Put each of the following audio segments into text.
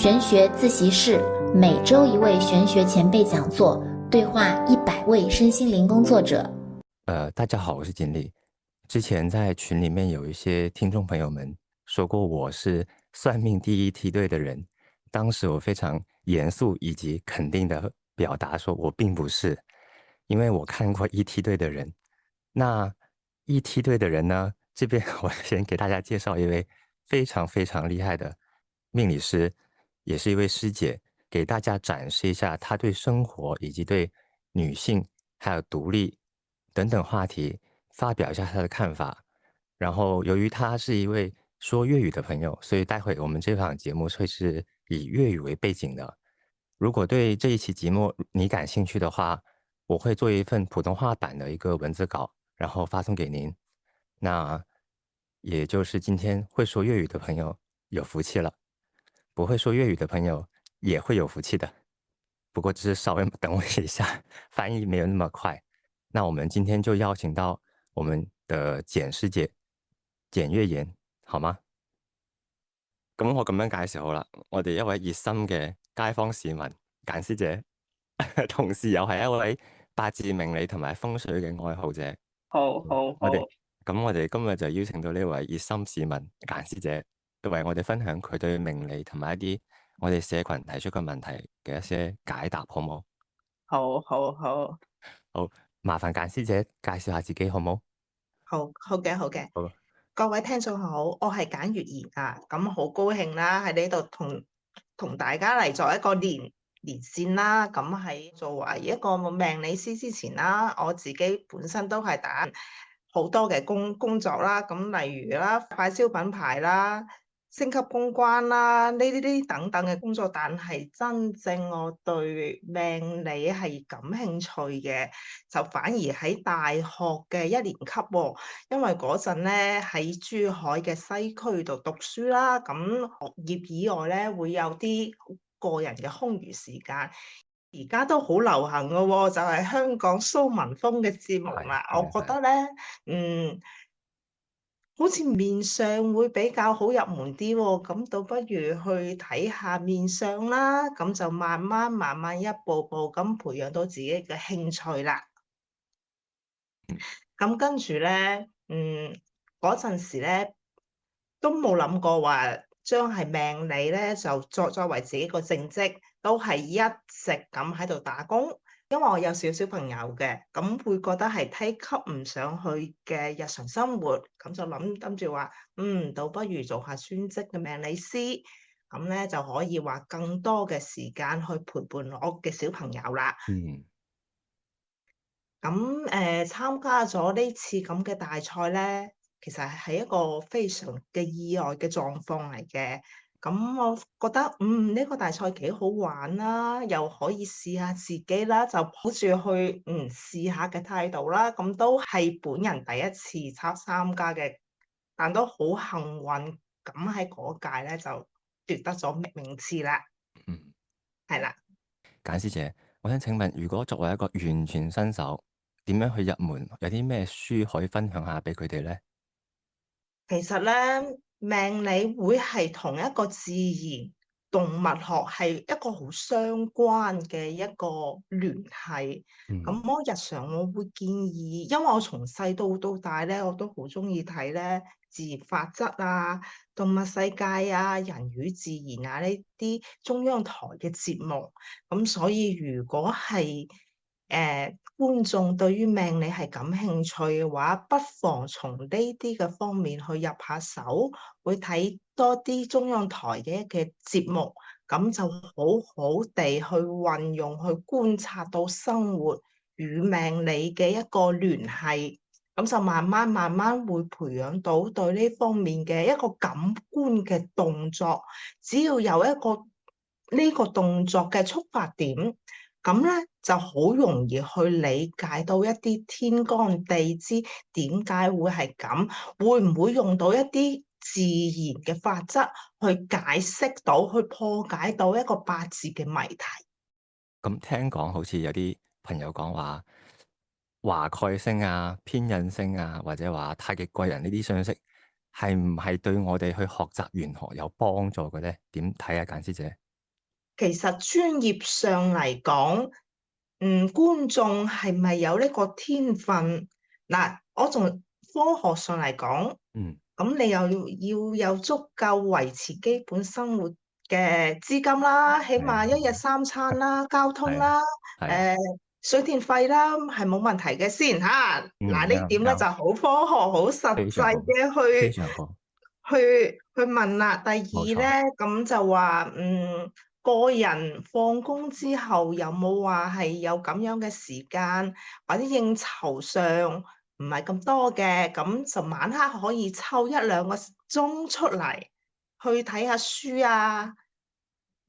玄学自習室，每周一位玄學前輩講座，對話100位身心靈工作者。大家好，我是锦鯉。之前在群裡面有一些聽眾朋友們說過我是算命第一梯隊的人，當時我非常嚴肅以及肯定的表達說我並不是，因為我看過一梯隊的人。那一梯隊的人呢，這邊我先給大家介紹一位非常非常厲害的命理師，也是一位師姐，給大家展示一下她對生活以及對女性還有獨立等等話題發表一下她的看法。然後由於她是一位說粵語的朋友，所以待會我們這檔節目會是以粵語為背景的。如果對這一期節目你感興趣的話，我會做一份普通話版的一個文字稿，然後發送給您。那也就是今天會說粵語的朋友有福氣了，不會說粵語的朋友也會有福氣的，不過只是稍微等我一下，翻譯沒有那麼快。那我們今天就邀請到我們的簡師姐簡月妍，好嗎？咁我咁樣介紹好啦，我哋一位熱心嘅街坊市民簡師姐，同時又係一位八字命理同埋風水嘅愛好者。好好好，我哋今日就邀請到呢位熱心市民簡師姐，為我哋分享佢對命理同埋一啲我哋社群提出嘅問題嘅一些解答，好冇？好，好，麻煩簡師姐介紹下自己，好冇？好嘅。好，各位聽眾好，我係簡月妍啊，咁好高興啦，喺呢度同大家嚟做一個連線啦。咁喺作為一個命理師之前啦，我自己本身都係打好多嘅工作啦，咁例如啦，快消品牌啦，升級公關啦，呢啲等等嘅工作，但係真正我對命理係感興趣嘅，就反而喺大學嘅1年級喎，因為嗰陣咧喺珠海嘅西區度讀書啦，咁學業以外咧會有啲個人嘅空餘時間。而家都好流行嘅喎，就係香港蘇文峰嘅節目啦。我覺得咧，好似面相會比較好入門啲喎，咁倒不如去睇下面相啦，咁就慢慢一步步咁培養到自己嘅興趣啦。咁跟住咧，嗰陣時咧都冇諗過話將係命理咧就作為自己個正職，都係一直咁喺度打工。因為我有小朋友嘅，咁會覺得係梯級唔上去嘅日常生活，咁就諗住話，倒不如做下專職嘅命理師，咁咧就可以話更多嘅時間去陪伴我嘅小朋友啦。咁參加咗呢次咁嘅大賽咧，其實係一個非常嘅意外嘅狀況嚟嘅。咁我覺得，呢個大賽幾好玩啦，又可以試下自己啦，就抱住去試下嘅態度啦。咁都係本人第一次參加嘅，但都好幸運，咁喺嗰屆咧就奪得咗名次啦。係啦。簡師姐，我想請問，如果作為一個完全新手，點樣去入門？有啲咩書可以分享下俾佢哋咧？其實咧，命理會係同一個自然動物學係一個好相關嘅一個聯繫。咁我日常我會建議，因為我從細到大咧，我都好中意睇咧自然法則啊、動物世界啊、人與自然啊呢啲中央台嘅節目。咁所以如果係觀眾對於命理係感興趣嘅話，不妨從呢啲嘅方面去入下手，會睇多啲中央台嘅節目，咁就好好地去運用去觀察到生活與命理嘅一個聯繫，咁就慢慢會培養到對呢方面嘅一個感官嘅動作。只要有一個呢個動作嘅觸發點，咁咧就好容易去理解到一啲天干地支點解會係咁，會唔會用到一啲自然嘅法則去解釋到、去破解到一個八字嘅謎題。咁聽講好似有啲朋友講話華蓋星啊、偏印星啊，或者話太極貴人呢啲信息，係唔係對我哋去學習玄學有幫助嘅咧？點睇啊，簡師姐？其實專業上嚟講，觀眾係咪有呢個天分？嗱，我從科學上嚟講，嗯，咁你又要有足夠維持基本生活嘅資金啦，起係啊，碼一日三餐啦、交通係啊，啦、係啊，誒、水電費啦，係冇問題嘅先嚇。嗱，呢點咧就啱啱，好科學、好實際非常好，嘅去非常好，去問啦。第二冇錯。咧，咁就話個人放工之後有冇話係有咁樣嘅時間，或者應酬上唔係咁多嘅，咁就晚黑可以抽一兩個鐘出嚟去睇下書啊，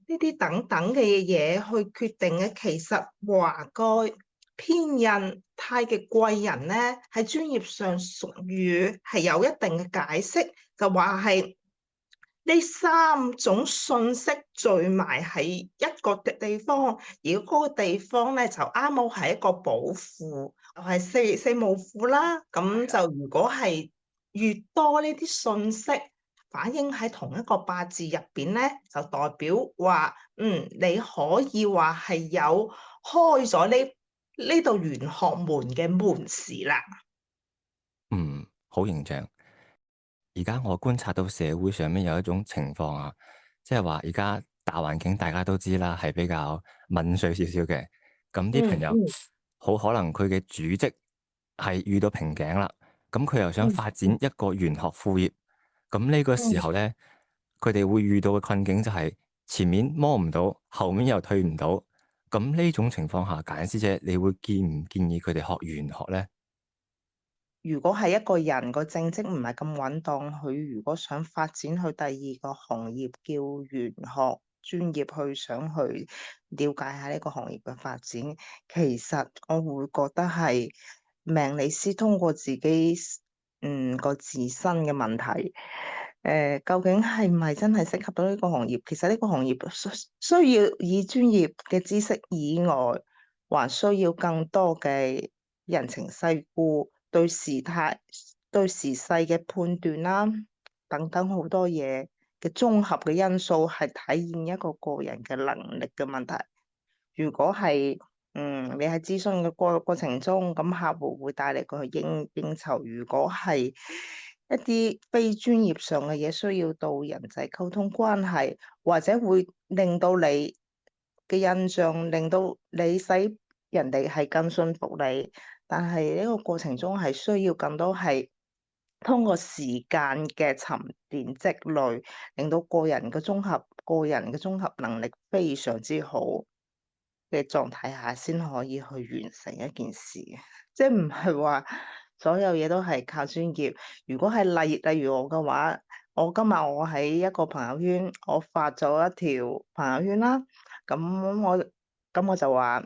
呢啲等等嘅嘢去決定嘅。其實華蓋編印太極貴人咧，喺專業上屬於係有一定嘅解釋，就話係呢三種信息聚埋喺一個地方，而嗰個地方咧就啱好係一個寶庫，就係四墓庫啦。咁就如果係越多呢啲信息反映喺同一個八字入邊咧，就代表話，你可以話係有開咗呢度玄學門嘅門匙啦。好形象。而家我觀察到社會上面有一種情況啊，即係話而家大環境大家都知啦，係比較敏碎少少嘅。咁啲朋友嗯嗯好可能佢嘅主職係遇到瓶頸啦，咁佢又想嗯發展一個玄學副業。咁呢個時嗯。候咧，佢哋會遇到嘅困境就係前面摸唔到，後面又退唔到。咁呢種情況下，簡師姐，你會建唔建議佢哋學玄學咧？如果係一個人個正職唔係咁穩當，佢如果想發展去第二個行業，叫玄學專業去想去了解下呢個行業嘅發展，其實我會覺得係命理師通過自己個自身嘅問題，究竟係咪真係適合到呢個行業？其實呢個行業需要以專業嘅知識以外，還需要更多嘅人情世故。對時態、對時勢嘅判斷啦，等等好多嘢嘅綜合嘅因素，係體現一個個人嘅能力嘅問題。如果係你喺諮詢嘅過程中，咁客戶會帶嚟個應酬。如果係一啲非專業上嘅嘢，需要到人際溝通關係，或者會令到你嘅印象，令到你使人哋係更信服你。但係呢個過程中係需要更多係通過時間嘅沉澱積累，令到個人嘅綜合能力非常之好嘅狀態下，先可以去完成一件事嘅。即係唔係話所有嘢都係靠專業。如果係例如我嘅話，我喺一個朋友圈，我發咗一條朋友圈啦。咁我就話，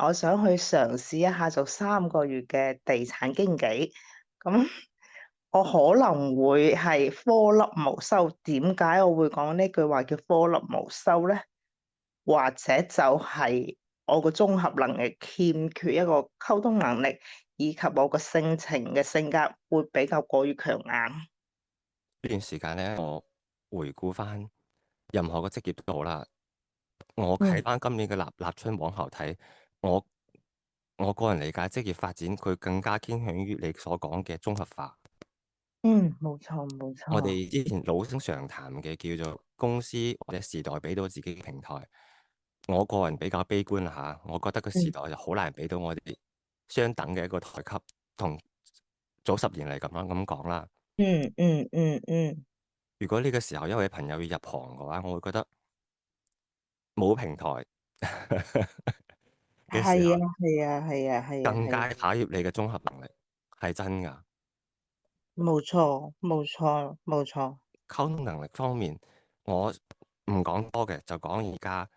我想去嘗試一下做3個月嘅地產經紀。咁我可能會係顆粒無收。點解我會講呢句話叫顆粒無收咧？或者就係我個綜合能力欠缺一個溝通能力，以及我個性格會比較過於強硬。呢段時間咧，我回顧翻任何個職業都好啦。我睇嗯翻今年嘅立春往後睇，我我個人理解職業發展佢更加傾向於你所講嘅綜合化。嗯，冇錯冇我錯。哋之前老生常談嘅叫做公司或者時代俾到自己嘅平台，我個人比較悲觀嚇，我覺得個時嗯代就好難俾到我哋相等嘅一個台級，同早10年嚟咁講啦。嗯嗯嗯嗯，如果呢個時候一位朋友要入行嘅話，我會覺得冇平台嘅時候，係啊係啊係啊係啊更係啊，加考驗你嘅綜合能力，係真㗎。冇錯冇錯冇錯。溝通能力方面，我唔講多嘅，就講而家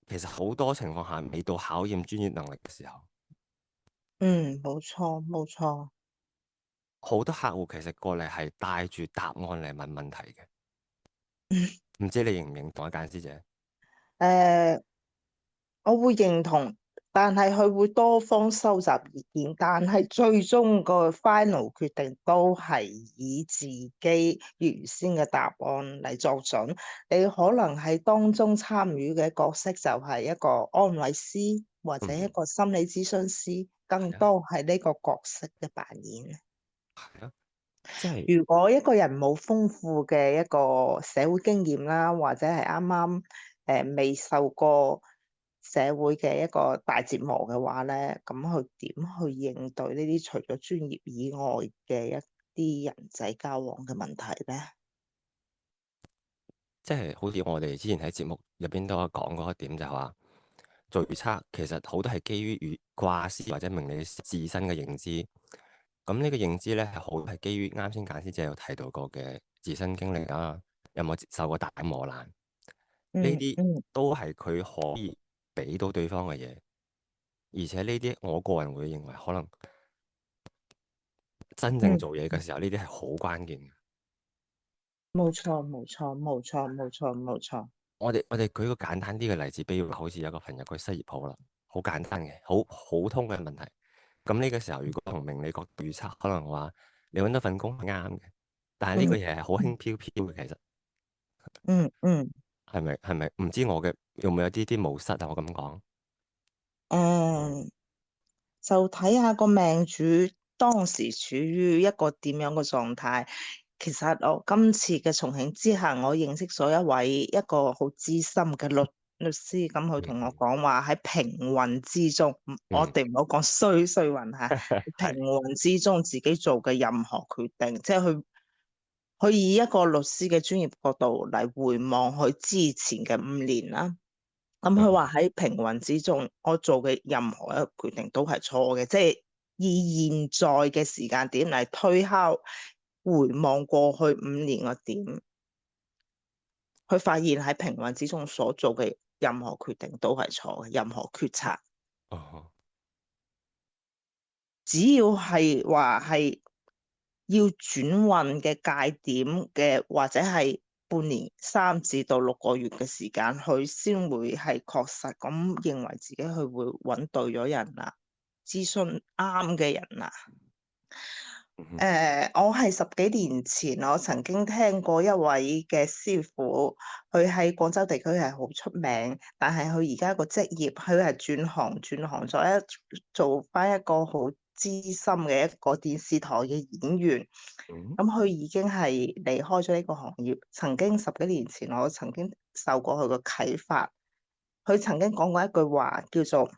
其實好多情況下未到考驗專業能力嘅時候，嗯，冇錯冇錯。好多客戶其實過嚟係帶住答案嚟問問題嘅。唔知你認唔認同啊，簡師姐？誒，我會認同。但係佢會多方收集意見，但係最終個 final 決定都係以自己原先嘅答案嚟作準。你可能喺當中參與嘅角色就係一個安慰師或者一嗯，個心理諮詢師，更係啊，多係呢個角色嘅扮演。係啊，即係如果一個人冇豐富嘅一個社會經驗啦，或者係啱啱未受過社會嘅一個大折磨嘅話咧，咁佢點去應對呢啲除咗專業以外嘅一啲人際交往嘅問題咧？即係好似我哋之前喺節目入邊都有講過一點，就係話做預測其實好多係基於掛師或者命理師自身嘅認知。咁呢個認知咧係好係基於啱先簡師姐有提到過嘅自身經歷啦，有冇受過大磨難，呢啲嗯嗯都係佢可以俾到對方嘅嘢。而且呢啲我個人會認為，可能真正嗯，做嘢嘅時候，呢啲係好關鍵嘅。冇錯冇錯冇錯冇錯冇錯。我哋舉個簡單啲嘅例子，比如好似有個朋友佢失業好啦，好簡單嘅，好普通嘅問題。咁呢個時候，如果從命理角度預測，可能話你揾到份工係啱嘅，但係呢個嗯嘢係好輕飄飄嘅，其實嗯。係咪？唔知我嘅有冇有啲冇失啊？我咁講，誒，就睇下個命主當時處於一個點樣嘅狀態。其實我今次嘅重慶之行，我認識咗一個好資深嘅律師，咁佢同我嗯講話喺平運之中，我嗯，哋唔好講衰運嚇，平係運之中自己做嘅任何決定，即係佢以一個律師嘅專業角度嚟回望佢之前嘅5年啦。咁佢話喺平穩之中，我做嘅任何一個決定都係錯嘅，即係以現在嘅時間點嚟推敲，回望過去5年個點，佢發現喺平穩之中所做嘅任何決定都係錯嘅，任何決策，哦，只要係話係要轉運嘅界點嘅，或者係半年3至6個月嘅時間，佢先會係確實咁認為自己佢會揾對咗人啦，諮詢啱嘅人啦。嗯哼我係10幾年前，我曾經聽過一位嘅師傅，佢喺廣州地區係好出名，但係佢而家個職業，佢係轉行咗做翻一個好資深嘅一個電視台嘅演員。嗯咁佢已經係離開咗呢個行業。曾經10幾年前，我曾經受過佢個啟發，佢曾經講過一句話，叫做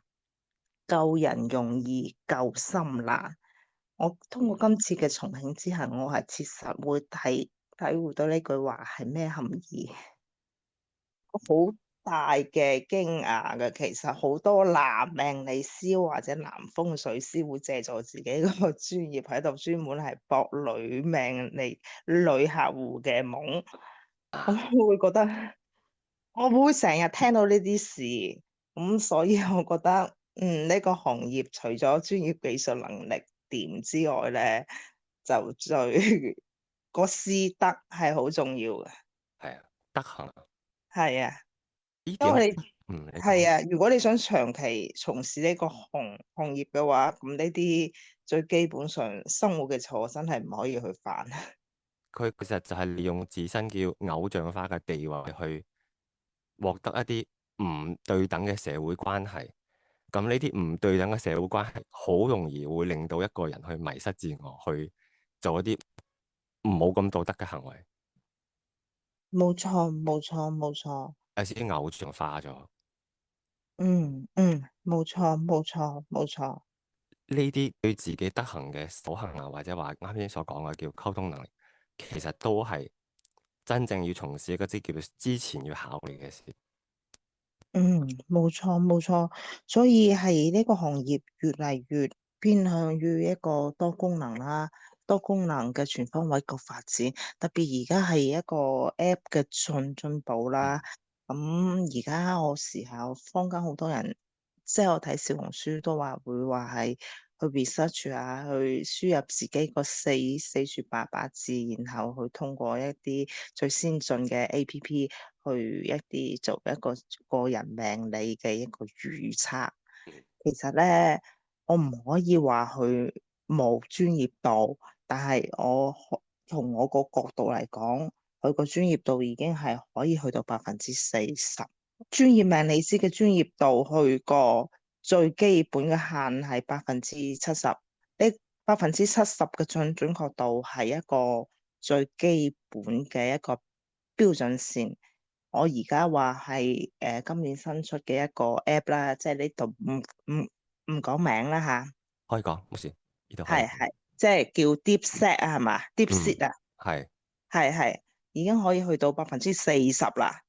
救人容易救心難。我通過今次嘅重慶之行，我係切實會體會到呢句話係咩含義。好大嘅驚訝嘅，其實好多男命理師或者男風水師會借助自己嗰個專業喺度專門係博女命理女客戶嘅懵，啊，咁我會覺得我會成日聽到呢啲事，咁所以我覺得呢個行業除咗專業技術能力掂之外咧，就最個師德係好重要嘅，係啊，德行啊係啊。呢點，因為你講係啊，如果你想長期從事呢個行業嘅話，咁呢啲最基本上生活嘅錯真係唔可以去犯。佢其實就係利用自身叫偶像化嘅地位去獲得一啲唔對等嘅社會關係。咁呢啲唔對等嘅社會關係，好容易會令到一個人去迷失自我，去做一啲唔好咁道德嘅行為，冇錯，冇錯，冇錯。有少少偶像化咗。冇錯，冇錯，冇錯。呢啲對自己德行嘅守行啊，或者話啱先所講嘅叫溝通能力，其實都係真正要從事一個職業之前要考慮嘅事。冇錯，冇錯。所以係呢個行業越嚟越偏向於一個多功能啦，多功能嘅全方位個發展。特別而家係一個 App 嘅進步啦。嗯咁而家我時候坊間好多人，即係我睇小紅書都會話係去 research 啊，去輸入自己個四柱八字，然後去通過一啲最先進嘅 APP。去做一個個人命理嘅一個預測，其實咧，我唔可以話佢冇專業度，但係從我個角度嚟講，佢個專業度已經係可以去到40%。專業命理師嘅專業度去個最基本嘅限係70%，呢70%嘅準確度係一個最基本嘅一個標準線。我而家話係今年新出嘅一個 app 啦，即係呢度唔講名啦吓，可以講冇事，呢度可以講。係即係叫 DeepSeek 啊，係嘛嗯，？DeepSeek 啊，係。係已經可以去到40%啦。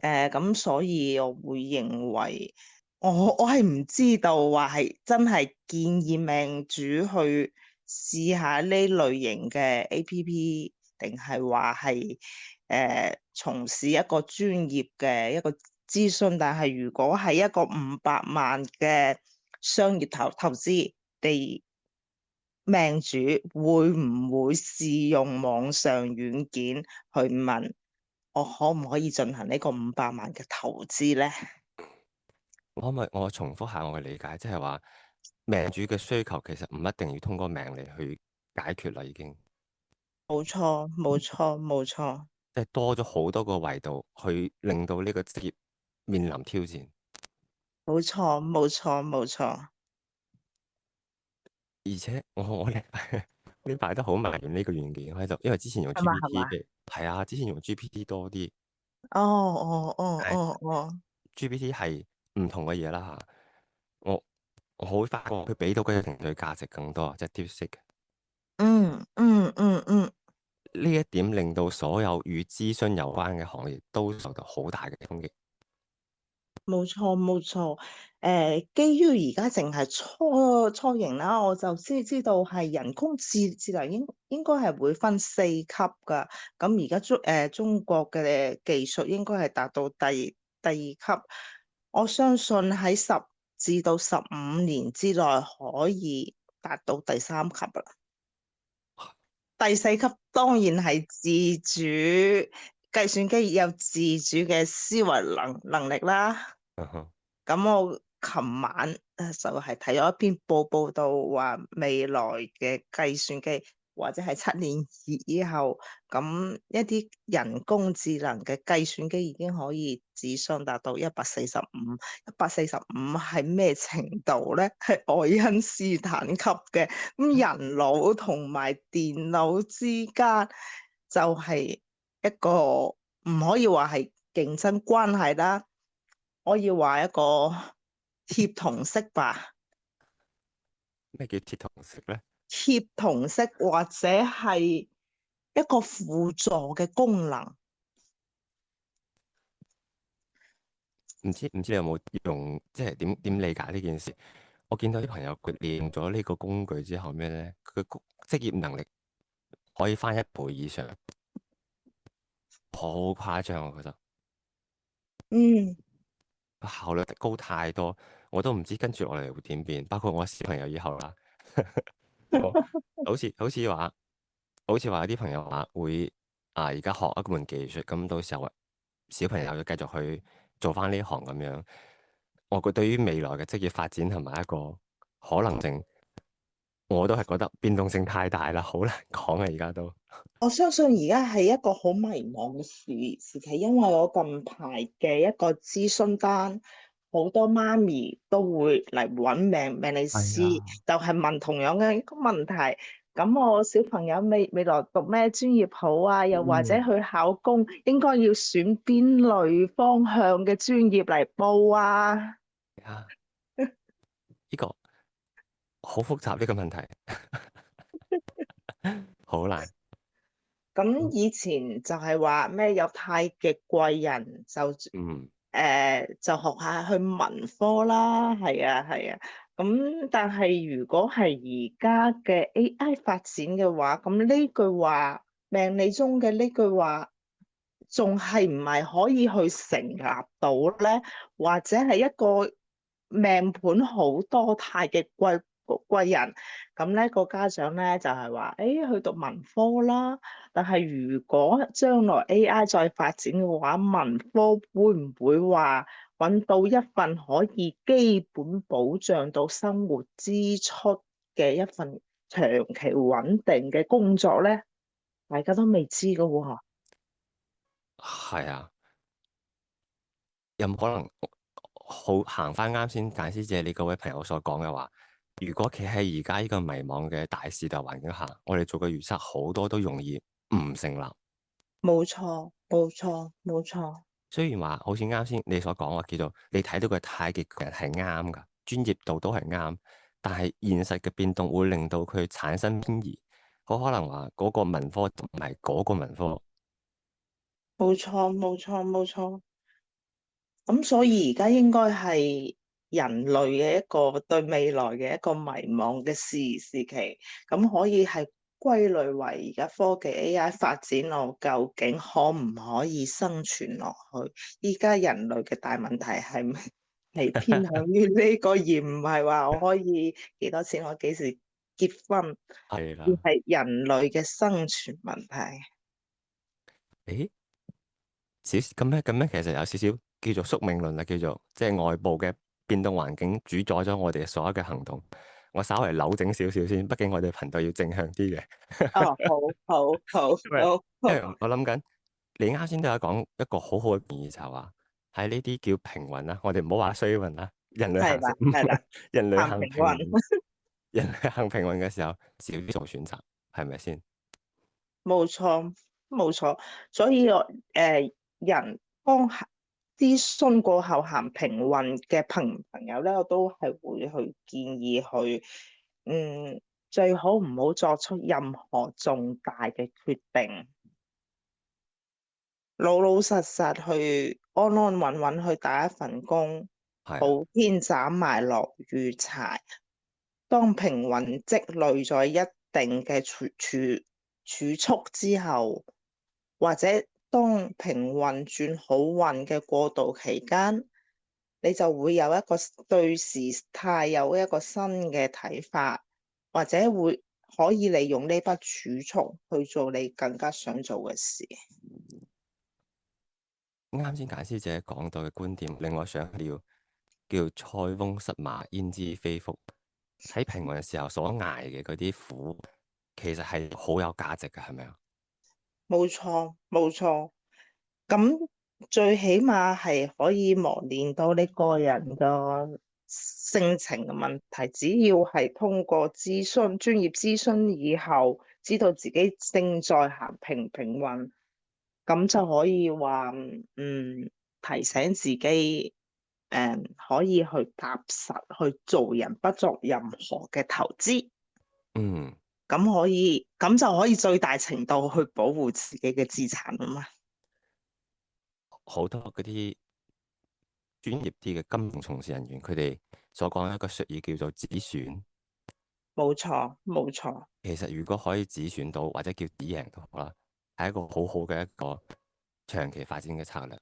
咁所以我會認為，我係唔知道話係真係建議命主去試下呢類型嘅 APP，定係話係從事一個專業嘅一個諮詢。但係如果係一個500萬嘅商業投資，地命主會唔會試用網上軟件去問我可唔可以進行呢個500萬嘅投資呢？我重複下我嘅理解，即係話命主嘅需求其實唔一定要通過命嚟去解決啦，已經冇錯，冇錯，冇錯，即係多咗好多個維度去令到呢個職業面臨挑戰。冇錯，冇錯，冇錯。而且我呢排都好迷呢個軟件喺度，因為之前用 係嘛？係 GPT 嘛？嘅，係啊，之前用 GPT 多啲，哦哦哦但係 哦哦，GPT 係唔同嘅嘢啦嚇。我好發覺佢俾到嘅情緒價值更多，即係 DeepSeek 嗯嗯嗯嗯。呢一點令到所有與諮詢有關嘅行業都受到好大嘅衝擊。冇錯冇錯，基於而家淨係初型啦，我就先知道係人工智能應該係會分4級㗎。咁而家中國嘅技術應該係達到第二級，我相信喺10至到15年之內可以達到第3級啦。第4級當然係自主計算機有自主嘅思維能力啦。嗯哼。咁我琴晚就係睇咗一篇報道，話未來嘅計算機或者係7年以後，咁一啲人工智能嘅計算機已經可以智商達到145。145係咩程度呢？係愛因斯坦級嘅。咁人腦同埋電腦之間就係一個唔可以話係競爭關係啦。可以話一個協同式吧，咩叫鐵同式咧？協同式或者係一個輔助嘅功能。唔知你有冇用，即係點理解呢件事？我見到啲朋友佢利用咗呢個工具之後咩咧？佢嘅職業能力可以翻1倍以上，好誇張我覺得。嗯，效率高太多，我都唔知跟住落嚟會點變。包括我小朋友以後啦，我好似話有啲朋友話會而家學一門技術，咁到時候小朋友要繼續去做翻呢行咁樣。我覺得對於未來嘅職業發展同埋一個可能性，我都係覺得變動性太大啦，好難講啊！而家都我相信而家係一個好迷茫嘅時期，因為我近排嘅一個諮詢單，好多媽咪都會嚟揾命理師，係啊，就係問同樣嘅一個問題。咁我小朋友未來讀咩專業好啊？又或者嗯去考公，應該要選邊類方向嘅專業嚟報啊？啊，呢個好複雜呢個問題，好難。咁以前就係話咩有太極貴人嗯，就學下去文科啦，係啊係啊。咁但係如果係而家嘅 AI 發展嘅話，咁呢句話命理中嘅呢句話，仲係唔係可以去成立到咧？或者係一個命盤好多太極貴貴人，咁咧個家長咧就係話，誒去讀文科啦。但係如果將來 AI 再發展嘅話，文科會唔會話揾到一份可以基本保障到生活支出嘅一份長期穩定嘅工作咧？大家都未知㗎喎。係啊，有冇可能好行翻啱先簡師姐你嗰位朋友所講嘅話？如果企喺而家呢個迷茫嘅大時代環境下，我哋做嘅預測好多都容易唔成立。冇錯，冇錯，冇錯。雖然話好似啱先你所講話叫做你睇到嘅太極拳係啱㗎，專業度都係啱，但係現實嘅變動會令到佢產生偏移，好可能話嗰個文科唔係嗰個文科。冇錯，冇錯，冇錯。咁所以而家應該係人類嘅一個對未來嘅一個迷茫嘅時期，咁可以係歸類為而家科技 AI 發展落，究竟可唔可以生存落去？依家人類嘅大問題係偏向於呢個，而唔係話我可以幾多錢，我幾時結婚，而係啦，係人類嘅生存問題。誒，咁樣其實有少少叫做宿命論啦，叫做即係外部嘅變動環境主宰咗我哋所有嘅行動。我稍微扭整少少先，畢竟我哋頻道要正向啲嘅。哦，好，好，好，因為好，因為好，我諗緊，你啱先都有講一個好好嘅建議，就係話喺呢啲叫平穩啦，我哋唔好話衰運啦，人類行成係啦，係啦，人類行行平運。平穩，人類行平穩嘅時候，少啲做選擇，係咪先？冇錯，冇錯。所以人當諮詢過後行平運嘅朋友咧，我都係會去建議佢，最好唔好作出任何重大嘅決定，老老實實去安安穩穩去打一份工，係啊，好天斬埋落雨柴。當平穩積累咗一定嘅儲蓄之後，或者當平運轉好運嘅過渡期間，你就會有一個對時態有一個新嘅睇法，或者會可以利用呢筆儲蓄去做你更加想做嘅事。啱先簡師姐講到嘅觀點，令我想了叫塞翁失馬，焉知非福。喺平穩嘅時候所捱嘅嗰啲苦，其實係好有價值嘅，係咪啊？冇錯，冇錯。咁最起碼係可以磨練到你個人嘅性情嘅問題。只要係通過專業諮詢以後，知道自己正在行平運，咁就可以話提醒自己可以去踏實去做人，不作任何嘅投資。嗯，咁就可以最大程度去保護自己嘅資產啊嘛。好多嗰啲專業啲嘅金融從事人員，佢哋所講一個術語叫做止損。冇錯，冇錯。其實如果可以止損到，或者叫止贏都好啦，係一個好好嘅一個長期發展嘅策略。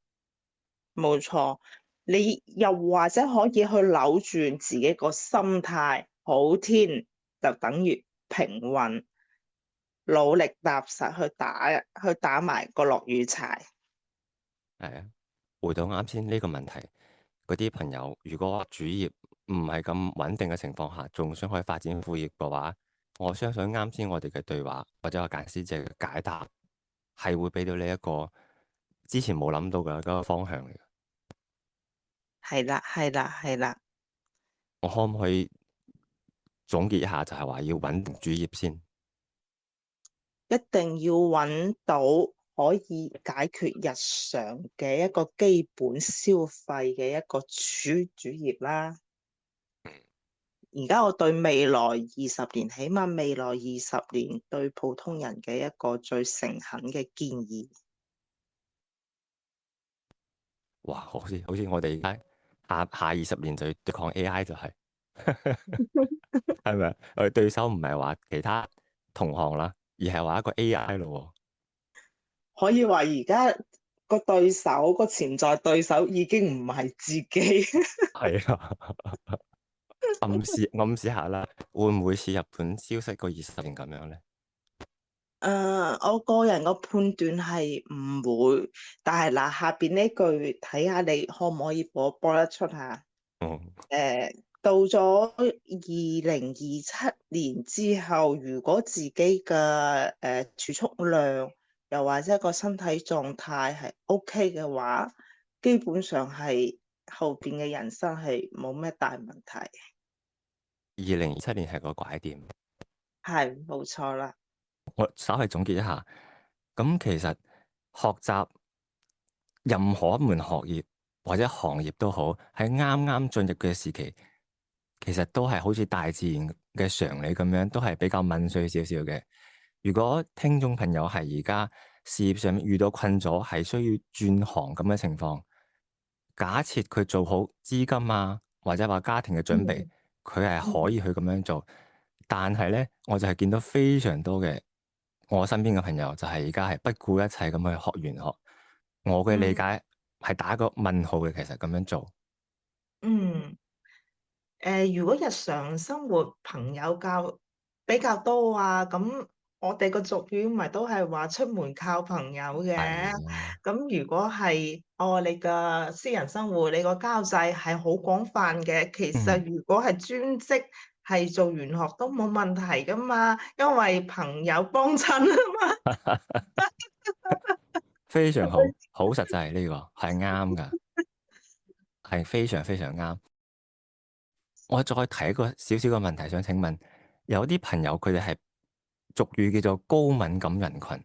冇錯，你又或者可以去扭轉自己個心態，好天就等於平運，努力踏實去打埋個落雨柴。係啊，回到啱先呢個問題，嗰啲朋友如果主業唔係咁穩定嘅情況下，仲想去發展副業嘅話，我相信啱先我哋嘅對話或者我簡師姐嘅解答，係會俾到你一個之前冇諗到嘅嗰個方向嚟嘅。係啦，係啦，係啦，我可唔可以總結一下，就係話要穩定主業先？一定要揾到可以解決日常嘅一個基本消費嘅一個主業啦。而家我對未來20年，起碼未來20年對普通人嘅一個最誠懇嘅建議。哇，好似我哋而家下20年就要對抗 AI 就係、係咪啊？我哋對手唔係話其他同行啦，而係話一個 AI 咯。可以話而家個對手，個潛在對手已經唔係自己。係啊，暗示下啦，會唔會似日本消失個20年咁樣咧？我個人個判斷係唔會，但係嗱，下邊呢句睇下你可唔可以播得出下？嗯，到咗2027年之後，如果自己嘅儲蓄量又或者個身體狀態係 OK 嘅話，基本上係後邊嘅人生係冇咩大問題。2027年係個拐點。係冇錯啦。我稍微總結一下，咁其實學習任何一門學業或者行業都好，喺啱啱進入嘅時期，其實都係好似大自然嘅常理咁樣，都係比較問碎少少嘅。如果聽眾朋友係而家事業上面遇到困咗，係需要轉行咁嘅情況，假設佢做好資金啊，或者話家庭嘅準備，嗯佢係可以去咁樣做。但係咧，我就係見到非常多嘅我身邊嘅朋友，就係而家係不顧一切咁去學玄學。我嘅理嗯解係打個問號嘅，其實咁樣做。嗯。如果日常生活朋友比較多啊，咁我哋個俗語咪都係話出門靠朋友嘅。係啊，咁如果係你嘅私人生活，你個交際係好廣泛嘅，其實嗯，如果係專職係做玄學都冇問題噶嘛，因為朋友幫襯啊嘛。非常好，好實際呢個係啱㗎，係非常非常啱。我再提一個少少嘅問題，想請問，有啲朋友佢哋係俗語叫做高敏感人群，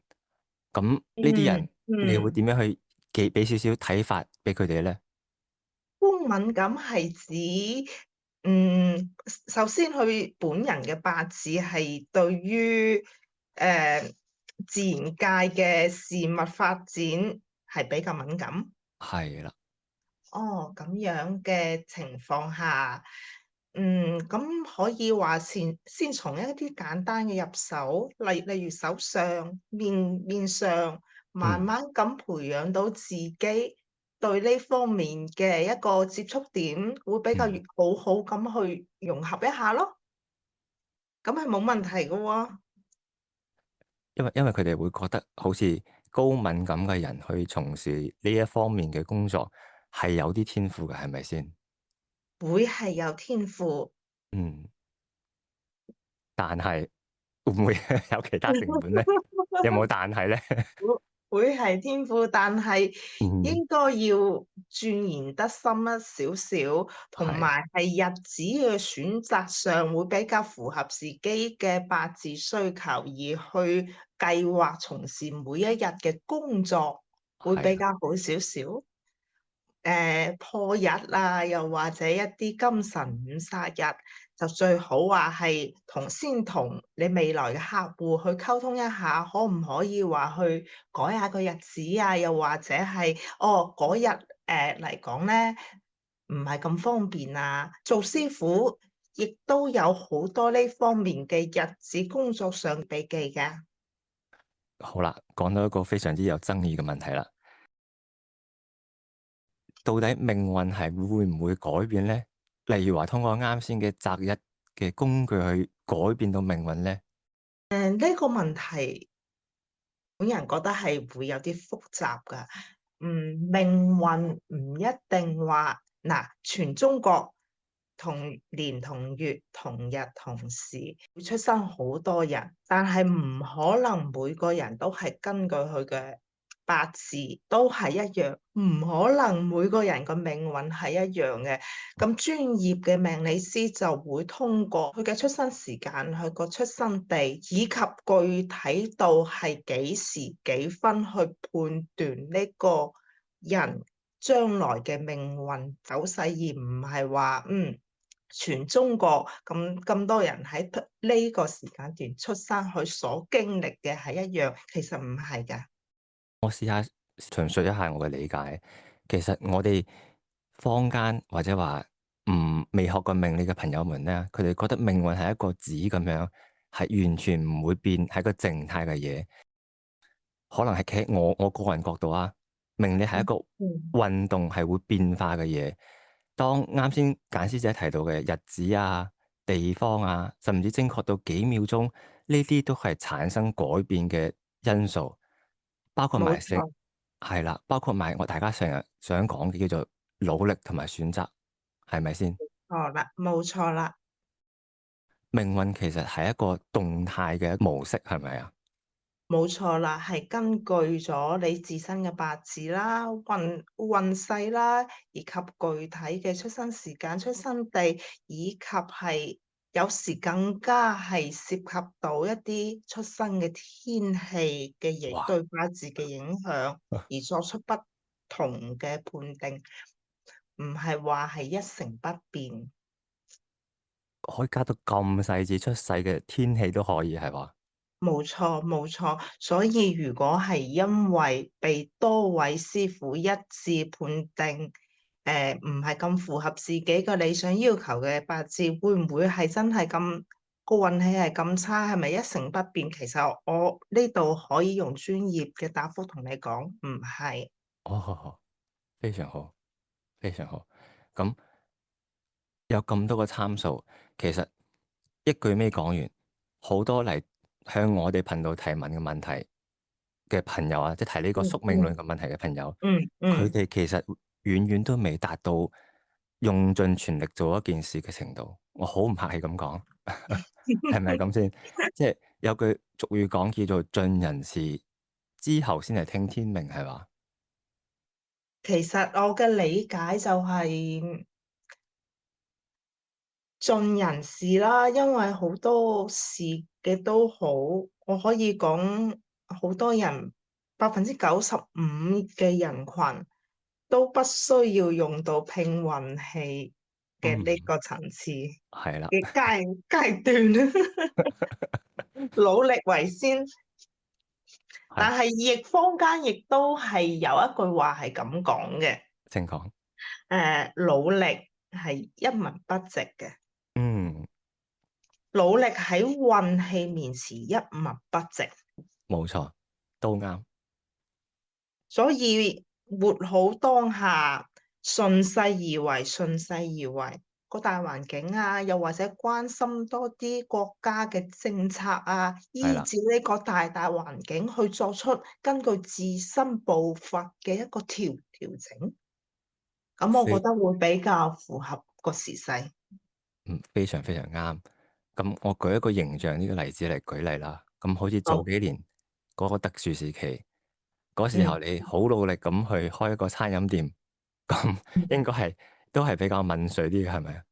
咁呢啲嗯人你會嗯。點樣去俾少少睇法俾佢哋咧？高敏感係指，嗯，首先佢本人嘅八字係對於自然界嘅事物發展係比較敏感。係啦，哦，咁樣嘅情況下，咁可以話先從一啲簡單嘅入手，例如手相、面上，慢嗯慢咁培養到自己對呢方面嘅一個接觸點，會比較嗯。好好咁去融合一下咯，咁係冇問題嘅喎。因為佢哋會覺得好似高敏感嘅人去從事呢一方面嘅工作係有啲天賦嘅，係咪先？會係有天賦。嗯，但係會唔會有其他成本咧？有冇但係咧？會係天賦，但係嗯，應該要鑽研得深一少少，同係埋係日子嘅選擇上會比較符合自己嘅八字需求，而去計劃從事每一日嘅工作，會係啦，比較好少少。破日啊，又或者一啲金神五煞日，就最好話係先同你未來嘅客戶去溝通一下，可唔可以話去改下個日子啊？又或者係嗰日嚟講咧，唔係咁方便啊。做師傅亦都有好多呢方面嘅日子工作上秘技㗎。好啦，講到一個非常之有爭議嘅問題啦，到底命運係會唔會改變咧？例如話通過啱先嘅擇日嘅工具去改變到命運咧？呢個問題本人覺得係會有啲複雜㗎。命運唔一定話嗱，全中國同年同月同日同時會出生好多人，但係唔可能每個人都係根據佢嘅八字都係一樣，唔可能每個人個命運係一樣嘅。咁專業嘅命理師就會通過佢嘅出生時間、佢個出生地以及具體到係幾時幾分去判斷呢個人將來嘅命運走勢，而唔係話全中國咁多人喺呢個時間段出生，佢所經歷嘅係一樣，其實唔係㗎。我試下詳述一下我嘅理解。其實我哋坊間或者話未學過命理嘅朋友們咧，佢哋覺得命運係一個紙咁樣，係完全唔會變，係一個靜態嘅嘢。可能係企喺我個人角度啊，命理係一個嗯運動係會變化嘅嘢。當啱先簡師姐提到嘅日子啊、地方啊，甚至精確到幾秒鐘，呢啲都係產生改變嘅因素，包括埋性，冇錯，係啦，包括埋我大家成日想講嘅叫做努力同埋選擇，係咪先？錯啦，冇錯啦。命運其實係一個動態嘅模式，係咪啊？冇錯啦，係根據咗你自身嘅八字啦、運勢啦，以及具體嘅出生時間、出生地，以及係有時更加係涉及到一啲出生嘅天氣嘅哇，對八字嘅影響，而作出不同嘅判定，唔係話係一成不變。可以加到咁細緻，出世嘅天氣都可以係嘛？冇錯，冇錯。所以如果係因為被多位師傅一致判定，唔係咁符合自己嘅理想要求嘅八字，會唔會係真係咁個運氣係咁差？係咪一成不變？其實我呢度可以用專業嘅答覆同你講，唔係。哦，非常好，非常好。咁有咁多個參數，其實一句尾講完，好多嚟向我哋頻道提問嘅問題嘅朋友啊，即係提呢個宿命論嘅問題嘅朋友，佢嗯。哋其實遠遠都未達到用盡全力做一件事嘅程度。我好唔客氣咁講，係咪咁先？即係有句俗語講叫做盡人事之後先係聽天命，係嘛？其實我嘅理解就係盡人事啦，因為好多事嘅都好，我可以講好多人95%嘅人群都不需要用到拼運氣嘅呢嗯，個層次係啦，嘅階段，努力為先。但係係亦坊間亦都係有一句話係咁講嘅，正講，努力係一文不值嘅。嗯，努力喺運氣面前一文不值，冇錯，都啱。所以活好當下，順勢而為，順勢而為。個大環境啊，又或者關心多啲國家嘅政策啊，係啦。依照呢個大環境去作出根據自身步伐嘅一個調整，咁我覺非得會比較符合個時勢。非常非常啱。咁我舉一個形象呢個例子嚟舉例啦。咁好似早好，幾年嗰個特殊時期，嗰時候嗯。你好努力咁去開一個餐飲店，咁應該係都係比較問水啲嘅，係咪啊？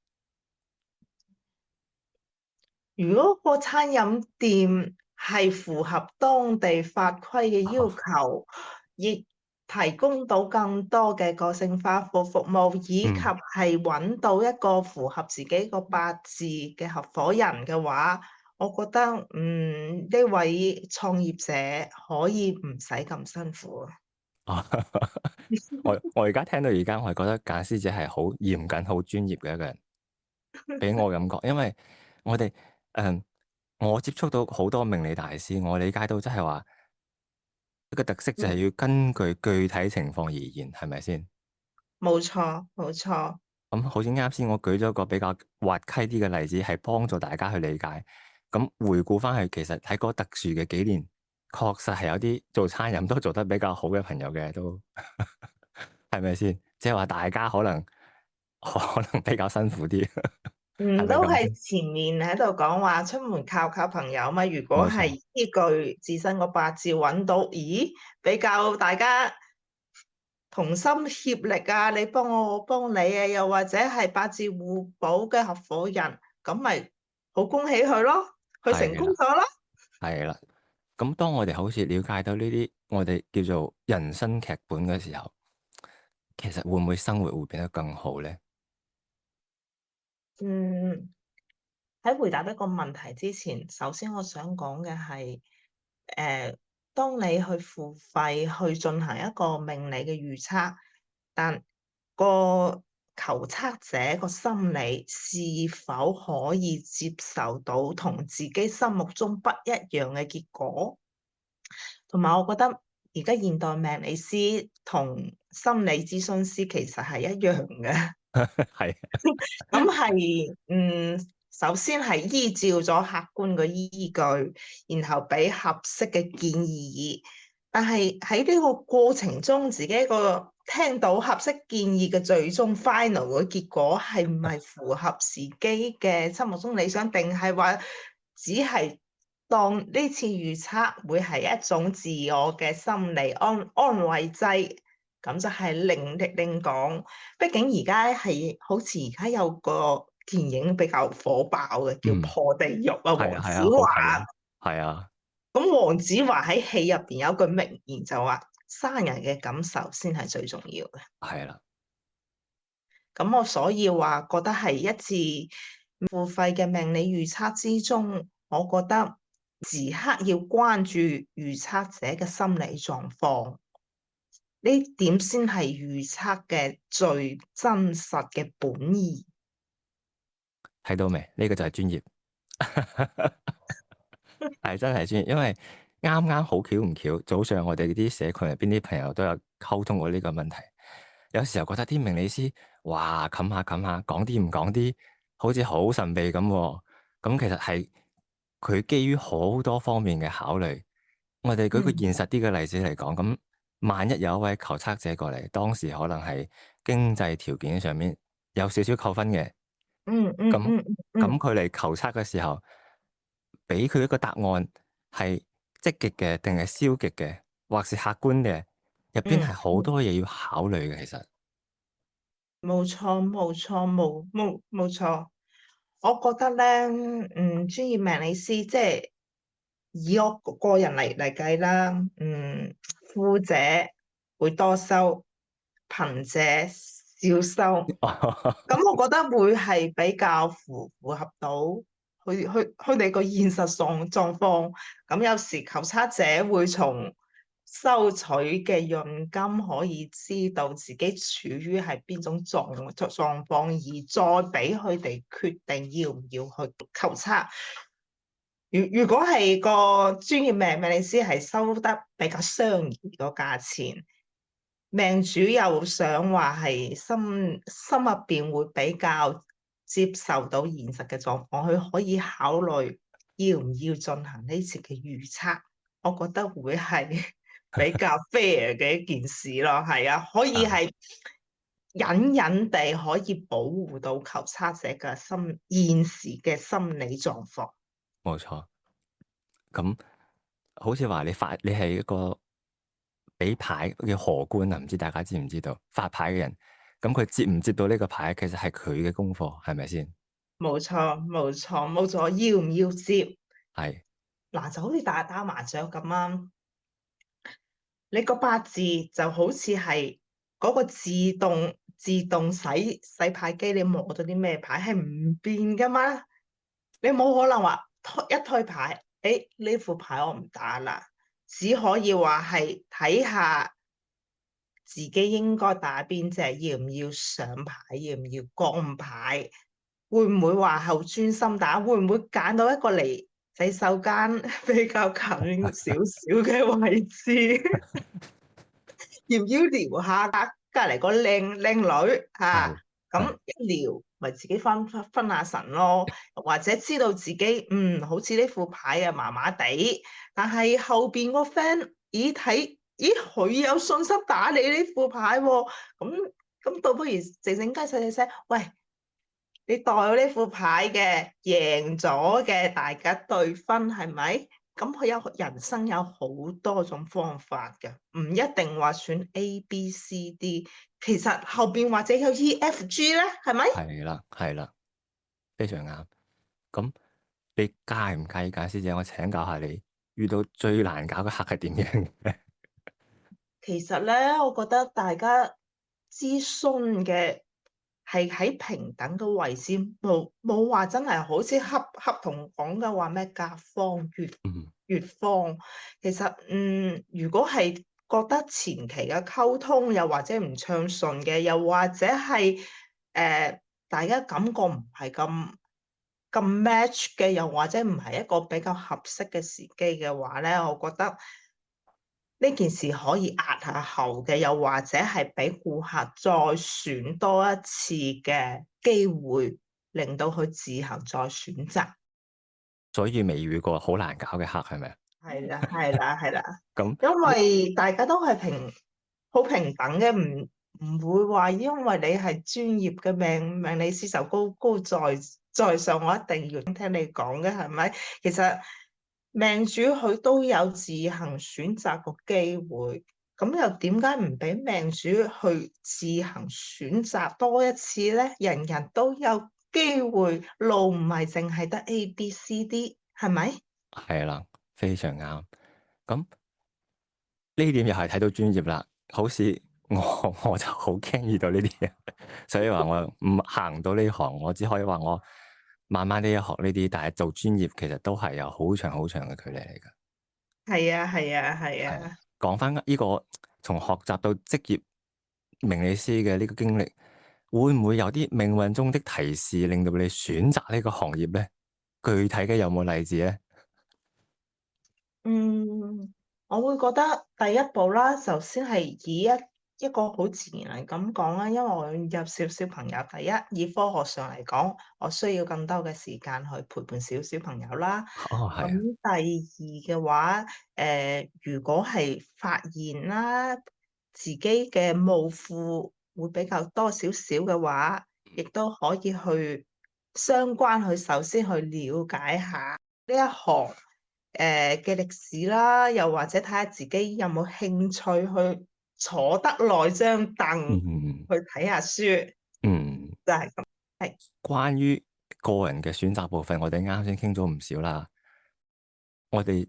如果個餐飲店係符合當地法規嘅要求，亦提供到更多嘅個性化服務，以及嗯，係揾到一個符合自己個八字嘅合夥人嘅話，我覺得呢位創業者可以唔使咁辛苦啊。啊，我而家聽到而家，我係覺得簡師姐係好嚴謹、好專業嘅一個人，俾我感覺。因為我哋我接觸到好多命理大師，我理解到即係話一個特色就係要根據具體情況而言，係咪先？冇錯，冇錯。咁好似啱先，我舉咗個比較滑稽啲嘅例子，係幫助大家去理解。咁回顧翻去，其實喺嗰特殊嘅幾年，確實係有啲做餐飲都做得比較好嘅朋友嘅，都係咪先？即係話大家可能比較辛苦啲，係咪都係咁先？前面喺度講話出門靠朋友嘛。如果冇錯，係依據自身個八字揾到，咦，比較大家同心協力啊，你幫我，我幫你啊，又或者係八字互補嘅合夥人，咁咪好恭喜佢咯，佢成係啦，功咗咯。係啦。咁當我哋好似了解到呢啲我哋叫做人生劇本嘅時候，其實會唔會生活會變得更好咧？嗯，喺回答一個問題之前，首先我想講嘅係，當你去付費去進行一個命理嘅預測，但個求測者個心理是否可以接受到同自己心目中不一樣嘅結果？同埋，我覺得而家現代命理師同心理諮詢師其實係一樣嘅。係咁係首先係依照咗客觀嘅依據，然後俾合適嘅建議。但係喺呢個過程中，自己個聽到合適建議嘅最終 final 嘅結果係唔係符合自己嘅心目中理想，定係話只係當呢次預測會係一種自我嘅心理安慰劑，咁就係另講。畢竟而家係好似而家有個電影比較火爆嘅，叫嗯，破地獄啊，黃子係啊係啊，好睇華。啊，係啊，咁黃子華喺戲入邊有句名言就話：生人嘅感受先係最重要嘅。係啦，咁我所以話覺得係一次付費嘅命理預測之中，我覺得時刻要關注預測者嘅心理狀況，呢點先係預測嘅最真實嘅本意。睇到未？呢個就係專業，係真係專業，因為啱啱好巧唔巧，早上我哋啲社群入邊啲朋友都有溝通過呢個問題。有時候覺得啲命理師，哇，冚下冚下，講啲唔講啲，好似好神秘咁喎。咁其實係佢基於好多方面嘅考慮。我哋舉個嗯現實啲嘅例子嚟講，咁萬一有一位求測者過嚟，當時可能係經濟條件上面有少少扣分嘅，嗯嗯咁嗯嗯佢嚟求測嘅時候，俾佢一個答案係積極嘅定係消極嘅，或是客觀嘅，入邊嗯，係好多嘢要考慮嘅。其實冇錯冇錯冇錯。我覺得咧，專業命理師即係以我個人嚟計啦，富者會多收，貧者少收。咁我覺得會係比較符合到佢哋個現實狀況。咁有時求測者會從收取嘅佣金可以知道自己處於係邊種狀況，而再俾佢哋決定要唔要去求測。如果係個專業命理師係收得比較相宜個價錢，命主又想話係心入邊會比較接受到現實嘅狀況，佢可以考慮要唔要進行呢次嘅預測。我覺得會係比較 fair 嘅一件事咯。係啊，可以啊，係隱隱地可以保護到求測者嘅現時嘅心理狀況。冇錯。咁好似話你係一個俾牌叫荷官啊，唔知大家知唔知道發牌嘅人？咁佢接唔接到呢個牌，其實係佢嘅功課，係咪先？冇錯，冇錯，冇錯，要唔要接？係嗱，就好似打麻雀咁啊！你個八字就好似係嗰個自動洗牌機，你摸到啲咩牌係唔變噶嘛？你冇可能話推牌，誒呢副牌我唔打啦，只可以話係睇下自己應該打邊隻，要唔要上牌，要唔要降牌，會唔會話好專心打，會唔會揀到一個離洗手間比較近少少嘅位置？要唔要撩下隔離個靚女嚇？係係咁一撩咪自己分下神咯，或者知道自己好似呢副牌啊麻麻地，但係後邊個 friend 咦佢有信心打你呢副牌喎，咁倒不如靜靜雞細細聲，喂，你代我呢副牌嘅贏咗嘅，大家對分係咪？咁佢人生有好多種方法嘅，唔一定話選 A、B、C、D，其實後邊或者有 E、F、G 咧，係咪？係啦係啦，非常啱。咁你介唔介意，簡師姐，我請教下你，遇到最難搞嘅客係點樣嘅？其實咧，我覺得大家諮詢嘅係喺平等嘅位置，冇話真係好似合同講嘅話咩甲方嗯乙方。其實如果係覺得前期嘅溝通又或者唔暢順嘅，又或者係大家感覺唔係咁 match 嘅，又或者唔係一個比較合適嘅時機嘅話咧，我覺得呢件事可以押下後嘅，又或者係俾顧客再選多一次嘅機會，令到佢自行再選擇。所以未遇過好難搞嘅客係咪啊？係啦，係啦，係啦。咁因為大家都係好平等嘅，唔會話因為你係專業嘅命理師就高在上，我一定要聽你講嘅係咪？其實命主佢都有自行選擇個機會，咁又點解唔俾命主去自行選擇多一次咧？人人都有機會，路唔係淨係得 A、B、C、D，係咪？係啦，非常啱。咁呢點又係睇到專業啦。好似我就好驚遇到呢啲嘢，所以話我唔行到呢行，我只可以話我慢慢啲學呢啲，但係做專業其實都係有好長好長嘅距離嚟㗎。係啊，係啊，係係啊。講翻呢個從學習到職業命理師嘅呢個經歷，會唔會有啲命運中的提示，令到你選擇呢個行業咧？具體嘅有冇例子咧？嗯，我會覺得第一步啦，首先係以一個好自然嚟咁講啦，因為我有小朋友。第一，以科學上嚟講，我需要更多嘅時間去陪伴小朋友啦。哦，係咁啊。第二嘅話，如果係發現啦，自己嘅務庫會比較多少少嘅話，亦都可以去相關去首先去了解下呢一行嘅歷史啦，又或者睇下自己有冇興趣去坐得耐張凳嗯去睇下書，嗯。就係咁。係。關於個人嘅選擇部分，我哋啱先傾咗唔少啦。我哋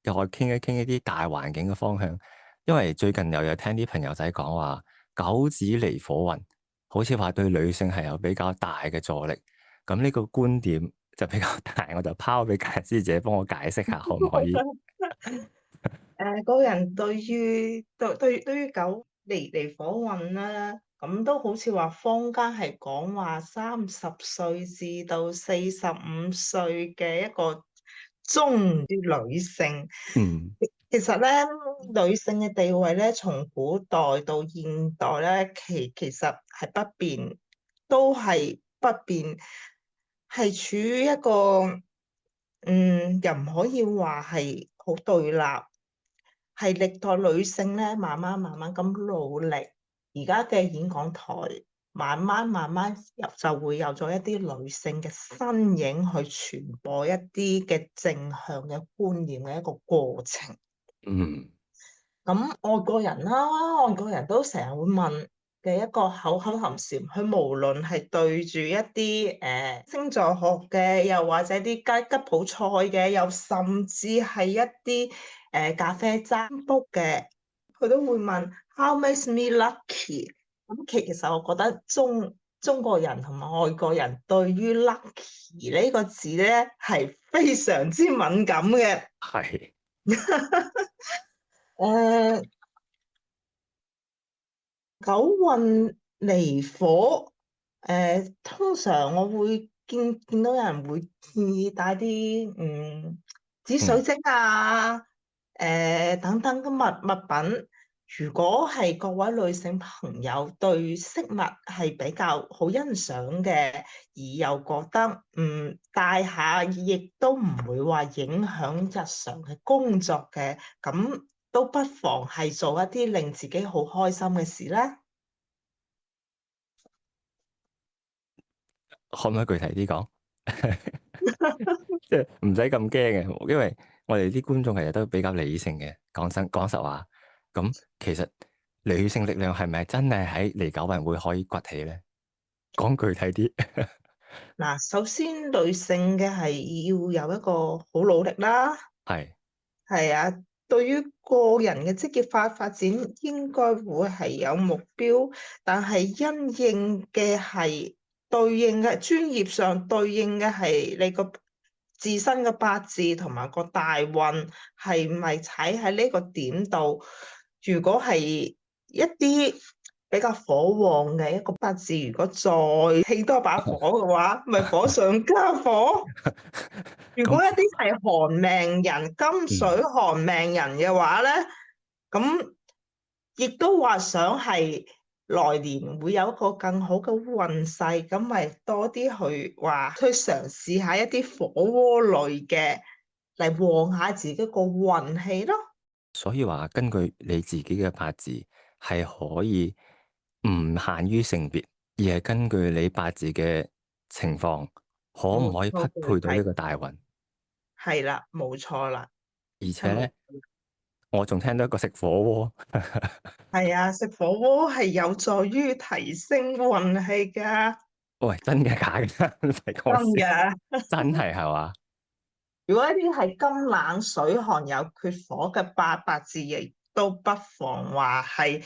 又再傾一傾一啲大環境嘅方向，因為最近又有聽啲朋友仔講話九紫離火運，好似話對女性係有比較大嘅助力。咁呢個觀點就比較大，我就拋俾解師姐幫我解釋下，可唔可以？個人對於九離火運啦，咁都好似話坊間係講話30歲至到45歲嘅一個中女性。嗯其實咧，女性嘅地位咧，從古代到現代咧，其實係不變，都係不變，係處於一個又唔可以話係好對立，係歷代女性咧慢慢咁努力，而家嘅演講台慢慢就會有咗一啲女性嘅身影去傳播一啲嘅正向嘅觀念嘅一個過程。嗯咁外國人啦，外國人都成日會問嘅一個口口含禪，佢無論係對住一啲星座學嘅，又或者啲吉普賽嘅，又甚至係一啲咖啡占卜嘅，佢都會問 How makes me lucky？咁其實我覺得中國人同埋外國人對於 lucky 呢個字咧係非常之敏感嘅。係誒九運離火，通常我會見到有人會建議帶啲紫水晶啊，等等嘅物品。如果係各位女性朋友對飾物係比較好欣賞嘅，而又覺得戴下亦都唔會話影響日常嘅工作嘅，咁都不妨係做一啲令自己好開心嘅事啦。可唔可以具體啲講？即係唔使咁驚嘅，因為我哋啲觀眾其實都比較理性嘅。講實話，咁其實女性力量係咪真係喺嚟九運會可以崛起咧？講具體啲。嗱，首先女性嘅係要有一個好努力啦，係係啊，對於個人嘅職業發展應該會係有目標，但係因應嘅係對應嘅專業上對應嘅係你個自身嘅八字同埋個大運係咪踩喺呢個點度？如果係一啲比較火旺嘅一個八字，如果再起多把火嘅話，咪火上加火。如果一啲係寒命人、金水寒命人嘅話咧，咁亦都話想係來年會有一個更好嘅運勢，咁咪多啲去嘗試下一啲火鍋類嘅嚟旺下自己個運氣咯。所以話根據你自己嘅八字係可以唔限於性別，而係根據你八字嘅情況，可唔可以匹冇錯嘅，配到呢個大運？係啦，冇錯啦，係冇。而且咧，我仲聽到一個食火鍋，係啊，食火鍋係有助於提升運氣㗎，喂，真嘅假嘅？唔係講真笑，㗎。真係係嘛？如果一啲係金冷水寒有缺火嘅八字，亦都不妨話係，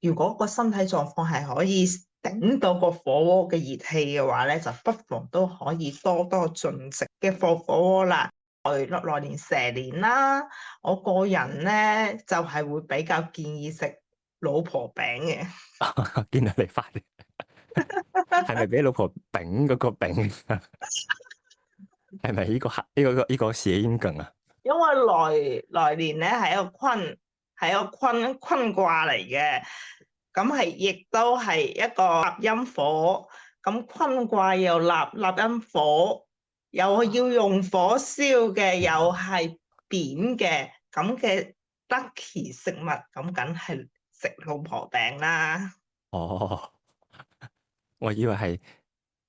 如果個身體狀況係可以頂到個火鍋嘅熱氣嘅話咧，就不妨都可以多多進食嘅火鍋啦。來年蛇年啦，我個人咧就係會比較建議食老婆餅嘅。見到你發，係咪俾老婆丙嗰個丙？係咪呢個諧音梗啊？因為來年咧係一個坤，係一個坤卦嚟嘅，咁係亦都係一個納音火，咁坤卦又納音火，又要用火燒嘅，又係扁嘅，咁嘅 lucky 食物，咁梗係食老婆餅啦。哦，我以為係，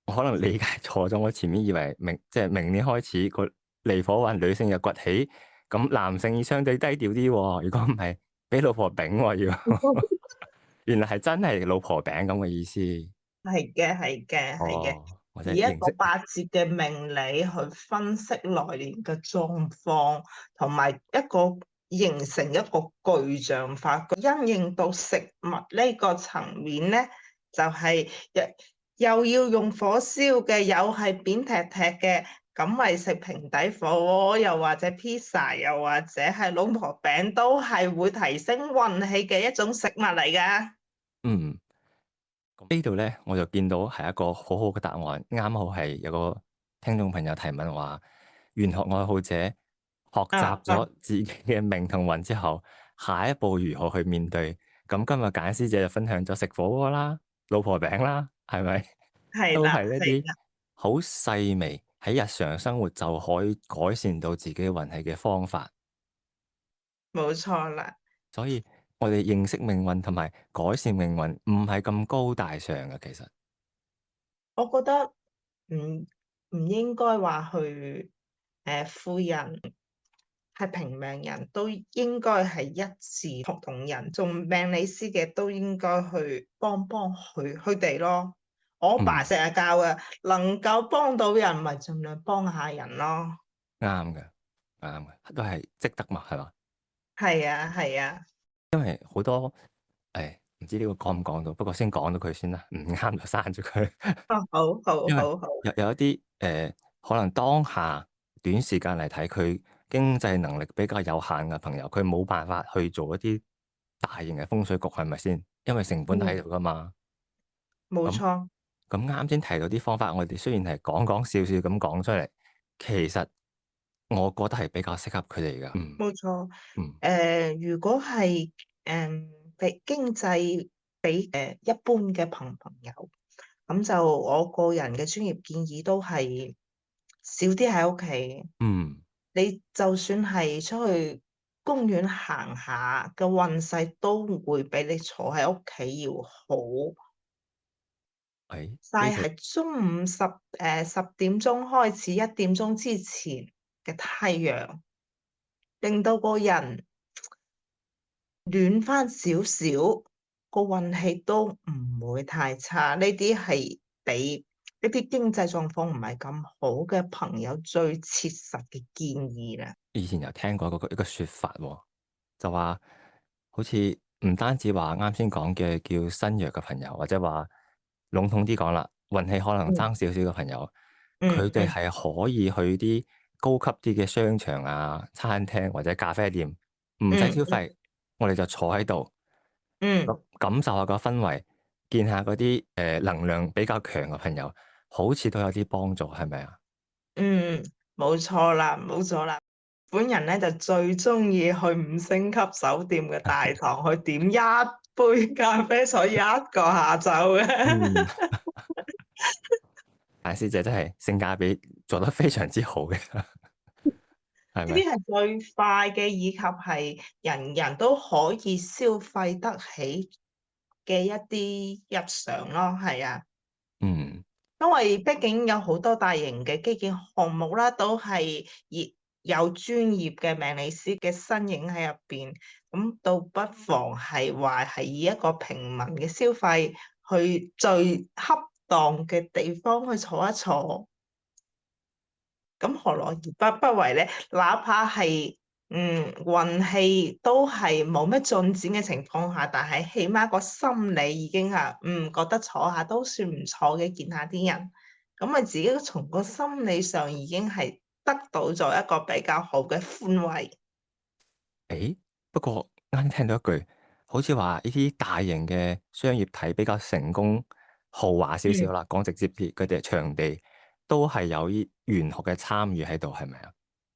我可能理解錯咗。我前面以為即係明年開始個離火運女性又崛起，咁男性相對低調啲喎。如果唔係，俾老婆餅喎要。原來係真係老婆餅咁嘅意思。係嘅，係嘅，係嘅。哦，我以一就認識。個八字嘅命理去分析來年嘅狀況，同埋一個形成一個具象化，因應到食物呢個層面咧，就係又要用火燒嘅，又係扁踢踢嘅，咁咪食平底火鍋，又或者 pizza，又或者係老婆餅，都係會提升運氣嘅一種食物嚟㗎。嗯，呢度咧我就見到係一個好好嘅答案，啱好係有個聽眾朋友提問話，玄學愛好者學習咗自己嘅命同運之後，下一步如何去面對？咁今日簡師姐就分享咗食火鍋啦、老婆餅啦，係咪？都係啦，係一啲係啦，好細微喺日常生活就可以改善到自己運氣嘅方法。冇錯啦。所以我哋認識命運同埋改善命運唔係咁高大上嘅，其實。我覺得唔應該話去富人係平命人都應該係一視同仁，做命理師嘅都應該去幫佢哋咯。我爸成日教嘅，能夠幫到人咪盡量幫下人咯。啱嘅，啱嘅，都係積德嘛，係嘛？係啊，係啊。好多唔知呢個講唔講到，不過先講到佢先啦，唔啱就刪咗佢。哦，好好因為好好。有一啲可能當下短時間嚟睇，佢經濟能力比較有限嘅朋友，佢冇辦法去做一啲大型嘅風水局，係咪先？因為成本喺度噶嘛。咁冇錯，咁啱先提到啲方法，我哋雖然係講少少咁講出嚟，其實我覺得係比較適合佢哋噶。冇錯。嗯，如果係比經濟一般嘅朋友，咁就我個人嘅專業建議都係少啲喺屋企。嗯，你就算係出去公園行下嘅運勢，都會比你坐喺屋企要好。晒呢度係中午10點鐘開始1點鐘之前嘅太陽，令到個人暖翻少少，個運氣都唔會太差。呢啲係俾一啲經濟狀況唔係咁好嘅朋友最切實嘅建議啦。以前有聽過一個説法喎，就話好似唔單止話啱先講嘅叫身弱嘅朋友，或者話籠統啲講啦，運氣可能嗯爭少少嘅朋友，佢嗯嗯哋係可以去啲高級啲嘅商場啊、餐廳或者咖啡店，唔使消嗯費，我哋就坐喺度，嗯感受下個氛圍，見下嗰啲能量比較強嘅朋友，好似都有啲幫助，係咪啊？嗯，冇錯啦，冇錯啦。本人咧就最中意去5星級酒店嘅大堂去點一杯咖啡，坐一個下晝嘅。嗯，顏師姐真係性價比做得非常之好嘅，係咪？呢啲係最快嘅，以及係人人都可以消費得起嘅一啲日常咯，係啊。嗯，因為畢竟有好多大型嘅基建項目啦，都係有專業嘅命理師嘅身影喺入邊，咁倒不妨係話係以一個平民嘅消費去最恰當嘅地方去坐一坐，咁何樂而不為咧？哪怕係運氣都係冇乜進展嘅情況下，但係起碼個心理已經係覺得坐下都算唔錯嘅，見下啲人，咁啊自己從個心理上已經係得到咗一個比較好嘅寬慰。誒，不過啱聽到一句，好似話呢啲大型嘅商業體比較成功、豪華少少啦，講直接啲，佢哋場地都係有啲玄學嘅參與喺度，係咪啊？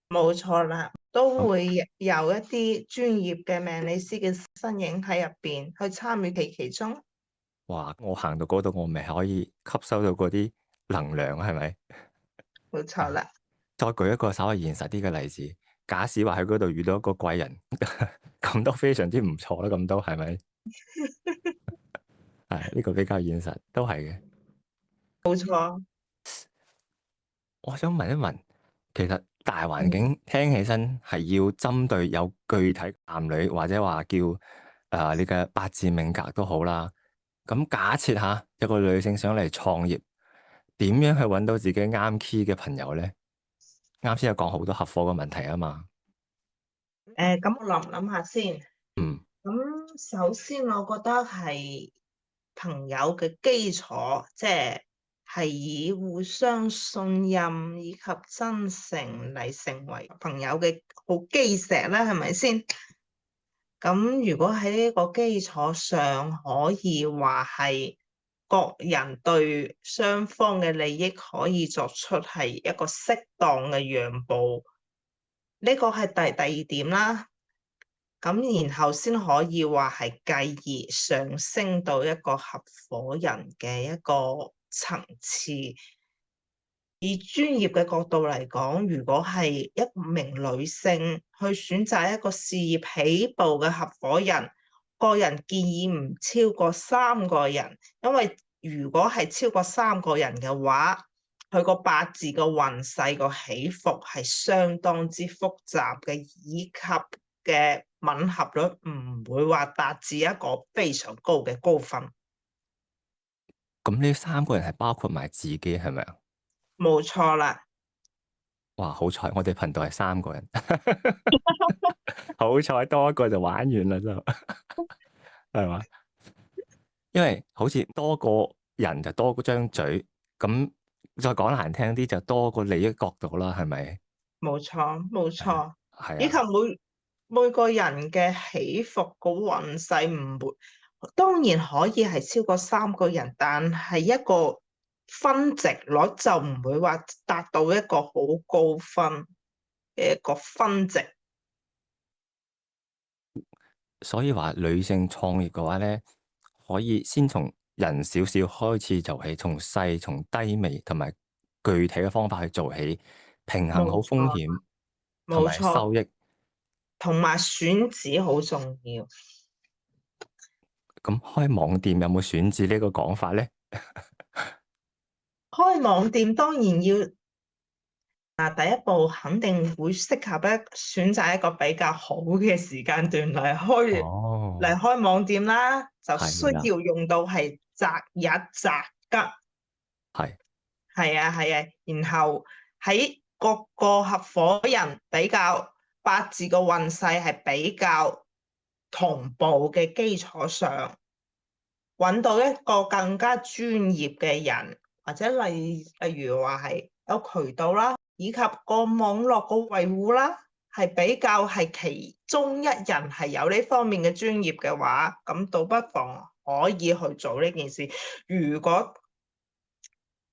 冇錯啦，都咁會有一啲專業嘅命理師嘅身影喺入邊去參與其中。哇！我行到嗰度，我咪可以吸收到嗰啲能量，係咪？冇錯啦。再舉一個稍微現實啲嘅例子，假使話喺嗰度遇到一個貴人，咁都非常之唔錯啦，咁都係咪？係呢個比較現實，都係嘅。冇錯。我想問一問，其實大環嗯境聽起身係要針對有具體男女，或者話叫你嘅八字命格都好啦。咁假設下有個女性想嚟創業，點樣去揾到自己啱 key 嘅朋友咧？啱先有講好多合夥嘅問題啊嘛。咁我諗下先。嗯，咁首先，我覺得係朋友嘅基礎，即係以互相信任以及真誠嚟成為朋友嘅好基石啦，係咪先？咁如果喺呢個基礎上，可以話係各人對雙方嘅利益可以作出係一個適當嘅讓步，呢個係第二點啦。咁然後先可以話係繼而上升到一個合夥人嘅一個層次。以專業嘅角度嚟講，如果係一名女性去選擇一個事業起步嘅合夥人，個人建議唔超過3個人，因為如果係超過3個人嘅話，佢個八字嘅運勢個起伏係相當之複雜嘅，以及嘅吻合率唔會話達至一個非常高嘅高分。咁呢3個人係包括埋自己係咪啊？冇錯啦。哇！好彩我哋頻道係3個人，好彩多一個就玩完啦，就係嘛？因為好似多個人就多嗰張嘴，咁再講難聽啲就多個利益角度啦，係咪？冇錯，冇錯。以及係啊，每個人嘅起伏個運勢唔會，當然可以係超過3個人，但係一個分值率就唔會話達到一個好高分嘅一個分值。所以話女性創業嘅話咧，可以先從人少少開始做起，從細從低微同埋具體嘅方法去做起，平衡好冇錯，風險同埋冇錯，收益。同埋選址好重要。咁開網店有冇選址呢個講法咧？開網店當然要，第一步肯定會適合選擇一個比較好嘅時間段哦，嚟開網店啦，就需係啦，要用到係擇日擇吉。係係啊係啊，然後喺各個合夥人比較八字個運勢係比較同步嘅基礎上，揾到一個更加專業嘅人，或者例如話係有渠道啦，以及個網絡個維護啦，係比較係其中一人係有呢方面嘅專業嘅話，咁倒不妨可以去做呢件事。如果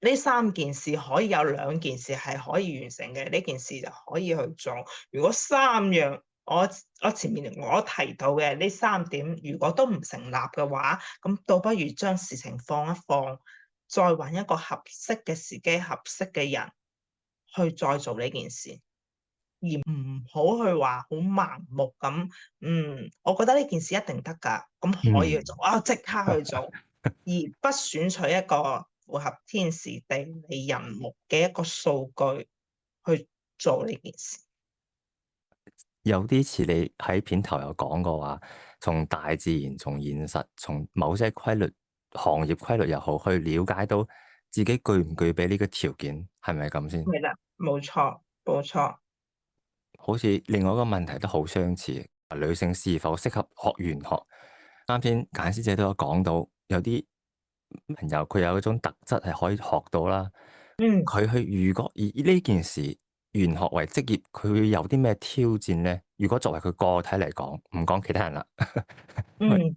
呢三件事可以有兩件事係可以完成嘅，呢件事就可以去做。如果三樣我前面我提到嘅呢三點，如果都唔成立嘅話，咁倒不如將事情放一放，再揾一個合適嘅時機、合適嘅人去再做呢件事，而唔好去話好盲目咁。我覺得呢件事一定得㗎，咁可以去做，我即刻去做，而不選取一個符合天時地利人和嘅一個數據去做呢件事。有啲似你喺片頭有講過話，從大自然、從現實、從某些規律、行業規律又好，去了解到自己具唔具備呢個條件，係咪咁先？係啦，冇錯，冇錯。好似另外一個問題都好相似，女性是否適合學玄學？啱先簡師姐都有講到，有啲朋友佢有嗰種特質係可以學到啦。佢去如果以呢件事玄學為職業，佢會有啲咩挑戰咧？如果作為佢個體嚟講，唔講其他人啦。嗯，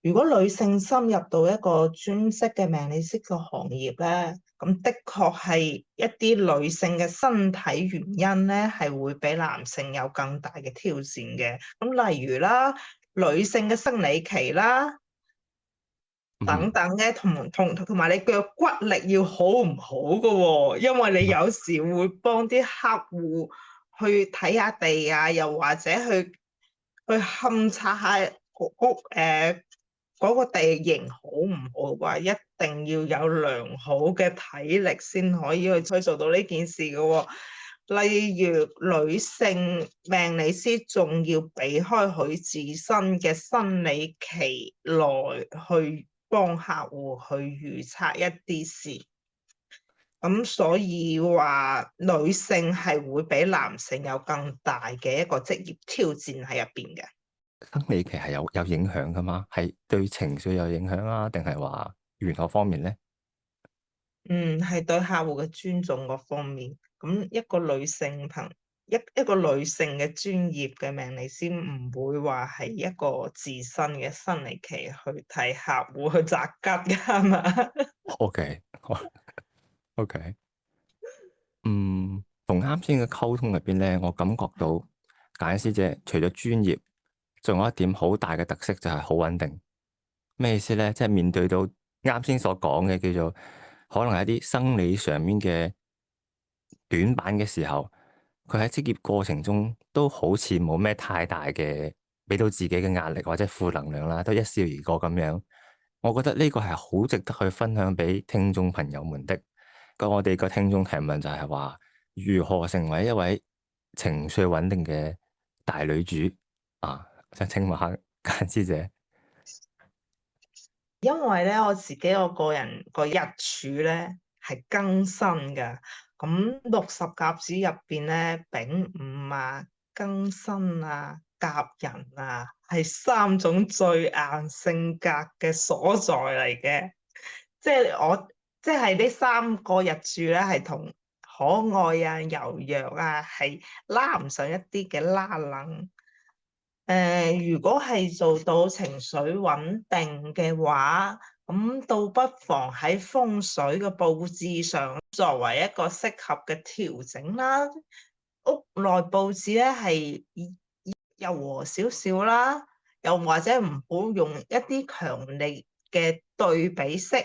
如果女性深入到一個專職嘅命理師嘅行業咧，咁的確係一啲女性嘅身體原因咧，係會比男性有更大嘅挑戰嘅。咁例如啦，女性嘅生理期啦，等等嘅，同埋你腳骨力要好唔好嘅喎，因為你有時會幫啲客戶去睇下地啊，又或者去勘察下嗰個地形好唔好啊？一定要有良好嘅體力先可以去做到呢件事嘅喎。例如女性命理師仲要避開佢自身嘅生理期內去幫客戶去預測一啲事，咁所以話女性係會比男性有更大嘅一個職業挑戰喺入邊嘅。生理期係有影響噶嘛？係對情緒有影響啊？定係話玄學方面咧？係對客戶嘅尊重嗰方面。咁一個女性一個女性嘅專業嘅命理師唔會話係一個自身嘅生理期去睇客戶去擇吉㗎，係嘛？OK，同啱先嘅溝通入邊咧，我感覺到簡師姐除咗專業，仲有一點好大嘅特色就係好穩定。咩意思咧？即係面對到啱先所講嘅叫做可能係一啲生理上面嘅短板嘅時候，佢喺職業過程中都好似冇咩太大嘅俾到自己嘅壓力或者負能量啦，都一笑而過咁樣。我覺得呢個係好值得去分享俾聽眾朋友們的。咁我哋個聽眾提問就係話，如何成為一位情緒穩定嘅大女主啊？想請問下簡師姐。因為咧，我自己個人個日柱咧係庚辛嘅，咁60甲子入邊咧，丙午啊、庚辛啊、甲寅啊，係3種最硬性格嘅所在嚟嘅。即係呢3個日柱咧，係同可愛啊、柔弱啊，係拉唔上一啲嘅拉楞。如果係做到情緒穩定嘅話，咁倒不妨喺風水嘅佈置上作為一個適合嘅調整啦。屋內佈置咧係柔和少少啦，又或者唔好用一啲強烈嘅對比色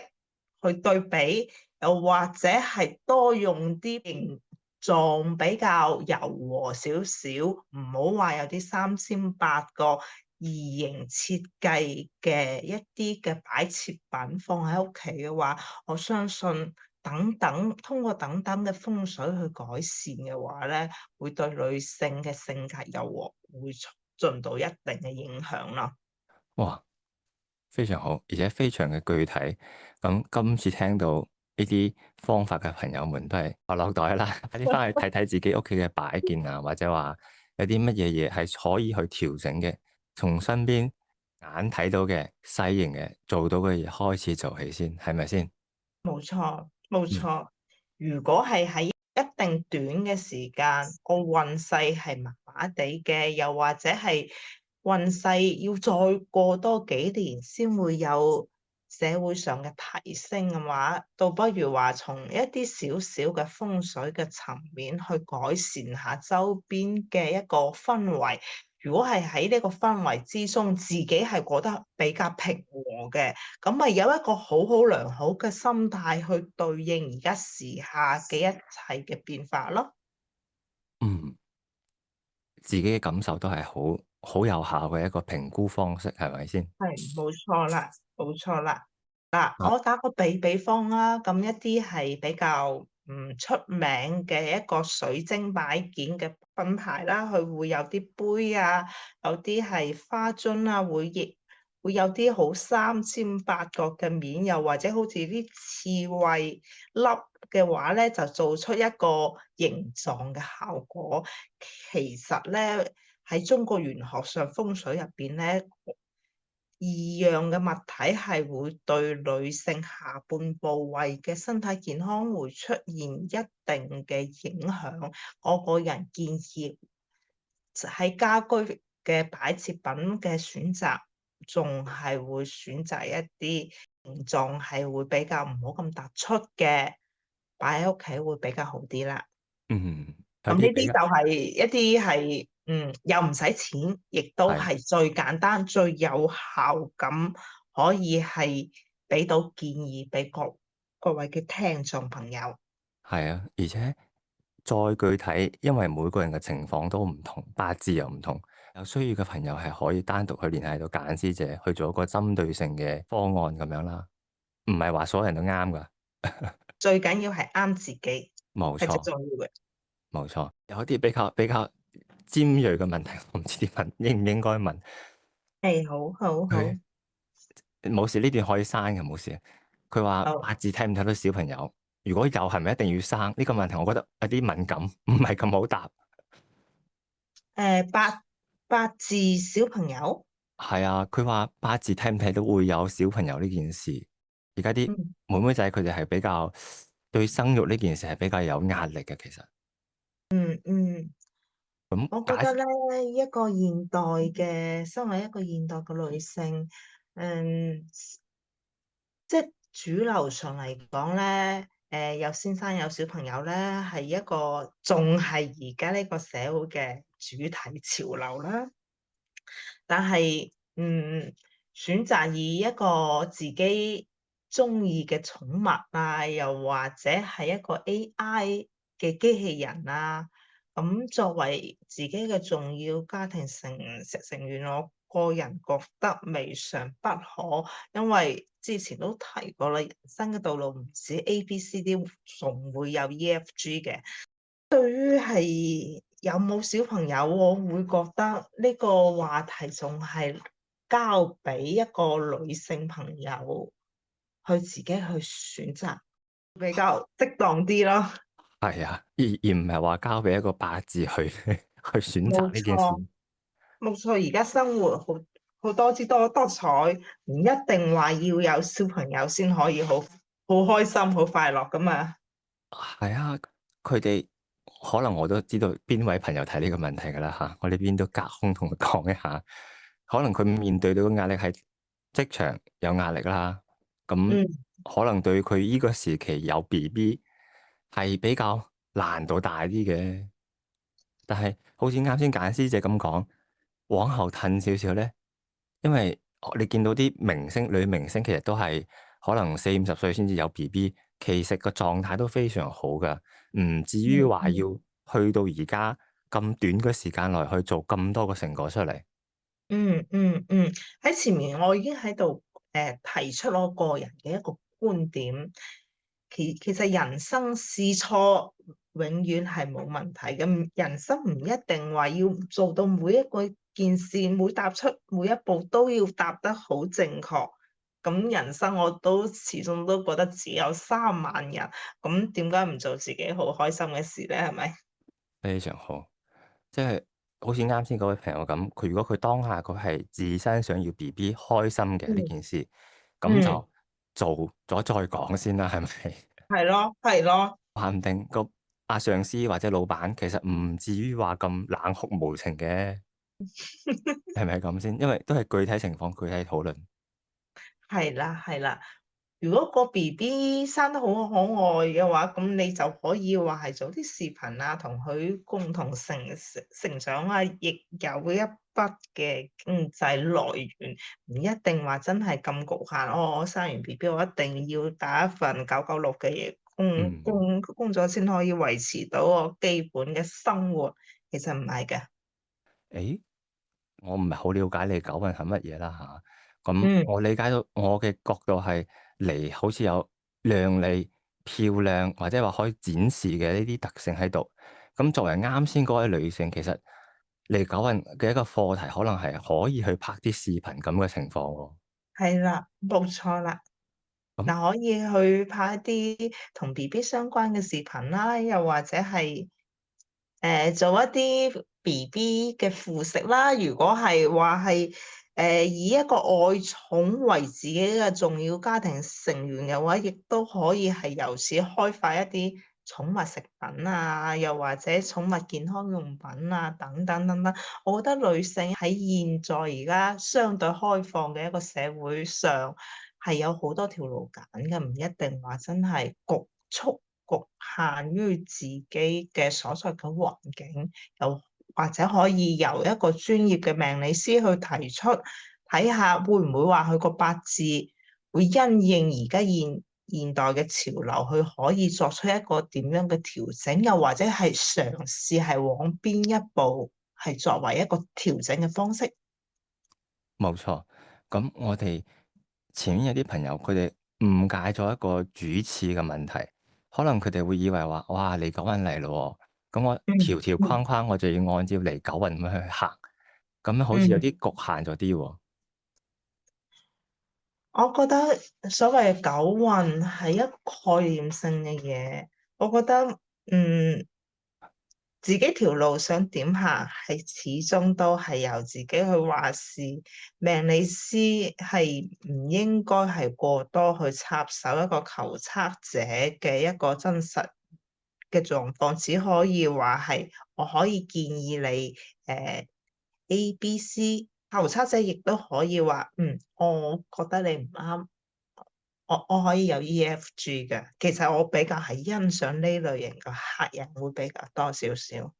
去對比，又或者係多用啲形狀比較柔和少少，唔好話有啲3800個異形設計嘅一啲嘅擺設品放喺屋企嘅話，我相信通過等等嘅風水去改善嘅話咧，會對女性嘅性格柔和會促進到一定嘅影響咯。哇，非常好，而且非常嘅具體。咁今次聽到呢啲方法嘅朋友們都係落落袋啦，快啲翻去睇睇自己屋企嘅擺件啊，或者話有啲乜嘢嘢係可以去調整嘅，從身邊眼睇到嘅細型嘅做到嘅嘢開始做起先，係咪先？冇錯，冇嗯，錯。如果係喺一定短嘅時間，個運勢係麻麻地嘅，又或者係運勢要再過多幾年先會有社會上嘅提升嘅話，倒不如話從一啲少少嘅風水嘅層面去改善下周邊嘅一個氛圍。如果係喺呢個氛圍之中，自己係覺得比較平和嘅，咁咪有一個好良好嘅心態去對應而家時下嘅一切嘅變化咯。嗯，自己嘅感受都係好有效嘅一個評估方式，係咪先？係，冇錯啦，冇錯啦。嗱，啊，我打個比方啦，咁一啲係比較出名嘅一個水晶擺件嘅品牌啦，佢會有啲杯啊，有啲係花樽啊，會有啲好三尖八角嘅面，又或者好似啲刺猬粒嘅話咧，就做出一個形狀嘅效果。其實咧，喺中國玄學上風水入邊咧，異樣嘅物體係會對女性下半部位嘅身體健康會出現一定嘅影響。我個人建議喺家居嘅擺設品嘅選擇，仲係會選擇一啲形狀係會比較唔好咁突出嘅，擺喺屋企會比較好啲啦。嗯，有咁呢啲比較啲就係一啲係，又唔使錢，亦都係係最簡單、最有效咁，可以係俾到建議俾各位嘅聽眾朋友。係啊，而且再具體，因為每個人嘅情況都唔同，八字又唔同，有需要嘅朋友係可以單獨去聯繫到揀師姐去做一個針對性嘅方案咁樣啦，唔係話所有人都啱㗎。最緊要係啱自己，係最冇錯，重要嘅。冇錯，有一啲比較尖鋭嘅問題，我唔知點問，應唔應該問？係，好好好。佢冇事，呢段可以刪嘅，冇事。佢話好。八字睇唔睇到小朋友？如果有，係咪一定要生？呢個問題我覺得有啲敏感，唔係咁好答。八字小朋友。係啊，佢話八字睇唔睇到會有小朋友呢件事。而家啲嗯妹妹仔佢哋係比較對生育呢件事係比較有壓力嘅，其實。嗯嗯。咁我覺解釋得咧，身為一個現代嘅女性，嗯，即係主流上嚟講咧，有先生有小朋友咧，係一個仲係而家呢個社會嘅主體潮流啦。但係，選擇以一個自己中意嘅寵物啊，又或者係一個 AI 嘅機器人啊，咁作為自己嘅重要家庭成員，我個人覺得未嘗不可，因為之前都提過啦，人生嘅道路唔止 ABCD，仲會有 EFG 嘅。對於係有冇小朋友，我會覺得呢個話題仲係交俾一個女性朋友去自己去選擇，比較適當啲咯。係啊，而唔係話交俾一個八字去去選擇冇呢件事。錯，冇錯。而家生活好多姿多彩，唔一定話要有小朋友先可以好開心、好快樂噶嘛。係啊，佢哋可能我都知道邊位朋友提呢個問題㗎啦嚇，我呢邊都隔空同佢講一下。可能佢面對到嘅壓力係職場有壓力啦，咁嗯可能對佢依個時期有 BB 係比較難度大啲嘅。但係好似啱先簡師姐咁講，往後褪少少咧，因為你見到啲明星女明星其實都係可能40、50歲先至有 BB，其實個狀態都非常好㗎，唔至於嗯嗯話要去到而家咁短嘅時間內去做咁多個成果出嚟。嗯，喺前面我已經喺度提出我個人嘅一個觀點，其實人生試錯永遠係冇問題嘅，人生唔一定話要做到每一個件事，每踏出每一步都要踏得好正確。咁人生我都始終都覺得只有3萬日，咁點解唔做自己好開心嘅事咧？係咪？非常好，即係好似啱先嗰位朋友咁，佢如果佢當下佢係自身想要 BB 開心嘅呢嗯件事，咁嗯，就做咗再講先啦，係咪？係咯係咯。話唔定個阿上司或者老闆其實唔至於話咁冷酷無情嘅，係咪咁先？因為都係具體情況具體討論。係啦，係啦。如果個 BB 生得好可愛嘅話，咁你就可以話係做啲視頻啊，同佢共同成長啊，亦有一筆嘅經濟來源，唔一定話真係咁局限。我生完 BB，我一定要打一份996嘅嘢嗯，工作先可以維持到我基本嘅生活。其實唔係嘅。誒，我唔係好了解你九運係乜嘢啦嚇。咁嗯。我理解到我嘅角度係嚟好似有靚麗、漂亮或者話可以展示嘅呢啲特性喺度。咁作為啱先嗰位女性，其實嚟九運嘅一個課題，可能係可以去拍啲視頻咁嘅情況喎。係啦，冇錯啦。咁嗱，可以去拍一啲同 BB 相關嘅視頻啦，又或者係做一啲 BB 嘅輔食啦。如果係話係以一個愛寵為自己嘅重要家庭成員嘅話，亦都可以係由此開發一啲寵物食品啊，又或者寵物健康用品啊，等等等等。我覺得女性喺現在而家相對開放嘅一個社會上，係有好多條路揀嘅，唔一定話真係局限於自己嘅所在嘅環境，又或者可以由一個專業嘅命理師去提出，睇下會唔會話佢個八字會因應而家現代嘅潮流，佢可以作出一個點樣嘅調整，又或者係嘗試係往邊一步係作為一個調整嘅方式。冇錯，咁我哋前面有啲朋友佢哋誤解咗一個主次嘅問題，可能佢哋會以為話：哇，嚟九運嚟咯喎，咁我條嗯條框框我就要按照嚟九運咁樣去行，咁樣好似有啲嗯。局限咗啲喎。我覺得所謂嘅九運係一概念性嘅嘢，我覺得嗯，自己條路想點行，係始終都係由自己去話事。命理師係唔應該係過多去插手一個求測者嘅一個真實嘅狀況，只可以話係我可以建議你A、B、C。求測者亦都可以話，我覺得你唔啱，我可以有 EFG 嘅。其實我比較係欣賞呢類型嘅客人會比較多少少。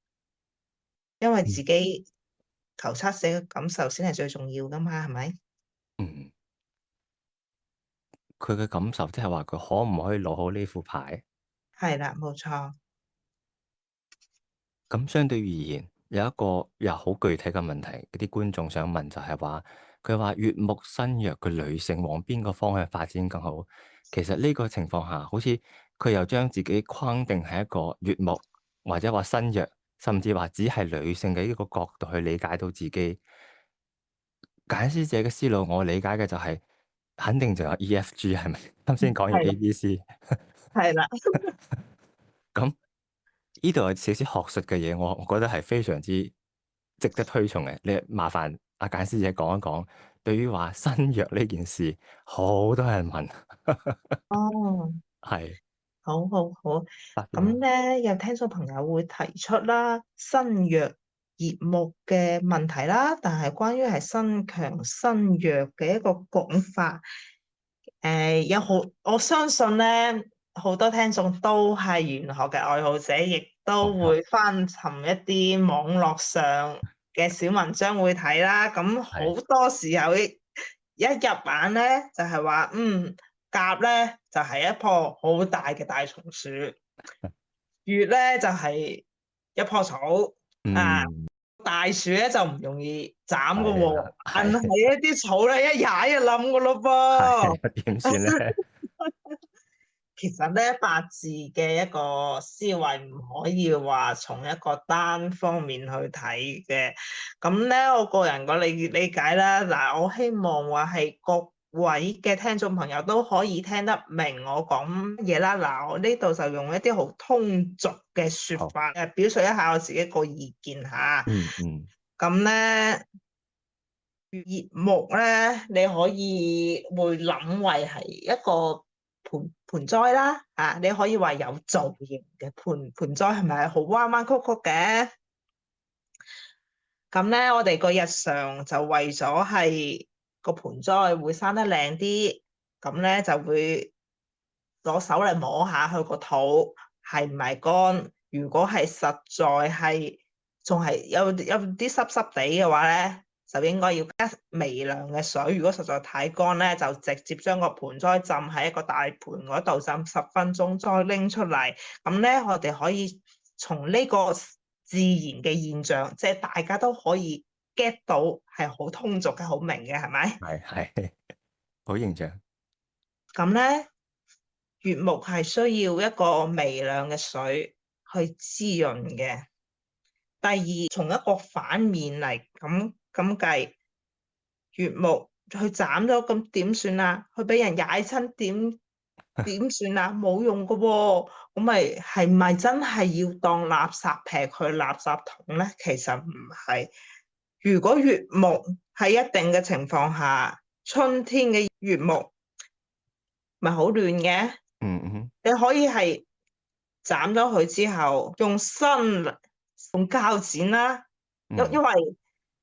因為嗯自己求測者嘅感受先係最重要噶嘛，係咪？嗯，佢嘅感受即係話佢可唔可以攞好呢副牌？係啦，冇錯。咁相對而言，有一個又好具體嘅問題，嗰啲觀眾想問就係話，佢話月木身弱嘅女性往邊個方向發展更好？其實呢個情況下，好似佢又將自己框定係一個月木，或者話身弱，甚至話只係女性嘅呢個角度去理解到自己。簡師姐嘅思路，我理解嘅就係、肯定就有 EFG 係咪？啱先講完 係啦，ABC，係啦。咁呢度有少少學術嘅嘢，我覺得係非常之值得推崇嘅。你麻煩阿簡師姐講一講，對於話身弱呢件事，好多人問，哦，係好好好。咁發表下。咧，有聽眾朋友會提出啦，身弱葉木嘅問題啦，但係關於係身強身弱嘅一個講法，我相信咧，好多聽眾都係玄學嘅愛好者，亦都冇錯，會翻尋一啲網絡上嘅小文章會睇啦。咁係好多時候一入眼咧，就係話，甲咧就係一棵好大嘅大松樹，月咧就係一棵草啊。嗯，大樹咧就唔容易斬噶係啦，喎，但係係一啲草咧一踩就冧噶咯噃。係點算咧？其實咧，八字嘅一個思維唔可以話從一個單方面去睇嘅。咁咧，我個人個理解啦，嗱，我希望話係各位嘅聽眾朋友都可以聽得明我講乜嘢啦。嗱，我呢度就用一啲好通俗嘅説好，法，表述一下我自己個意見嚇。嗯嗯，咁咧，葉木咧，你可以會諗為係一個盆栽啦，你可以話有造型嘅盆栽係咪好彎彎曲曲嘅？咁咧，我哋個日常就為咗係個盆栽會生得靚啲，咁咧就會攞手嚟摸下佢個土係唔係乾。如果係實在係仲係有啲濕濕地嘅話咧，就應該要加微量嘅水。如果實在太乾咧，就直接將個盆栽浸喺一個大盆嗰度浸10分鐘，再拎出嚟。咁咧，我哋可以從呢個自然嘅現象，即係大家都可以 get 到，係好通俗嘅、好明嘅，係咪？係好形象。咁咧，乙木係需要一個微量嘅水去滋潤嘅。第二，從一個反面嚟咁計，乙木佢斬咗，咁點算啊？佢俾人踩親點算啊？冇用噶喎，咁咪係咪真係要當垃圾劈去垃圾桶咧？其實唔係。如果乙木喺一定嘅情況下，春天嘅乙木咪好亂嘅。你可以係斬咗佢之後，用鉸剪啦，因為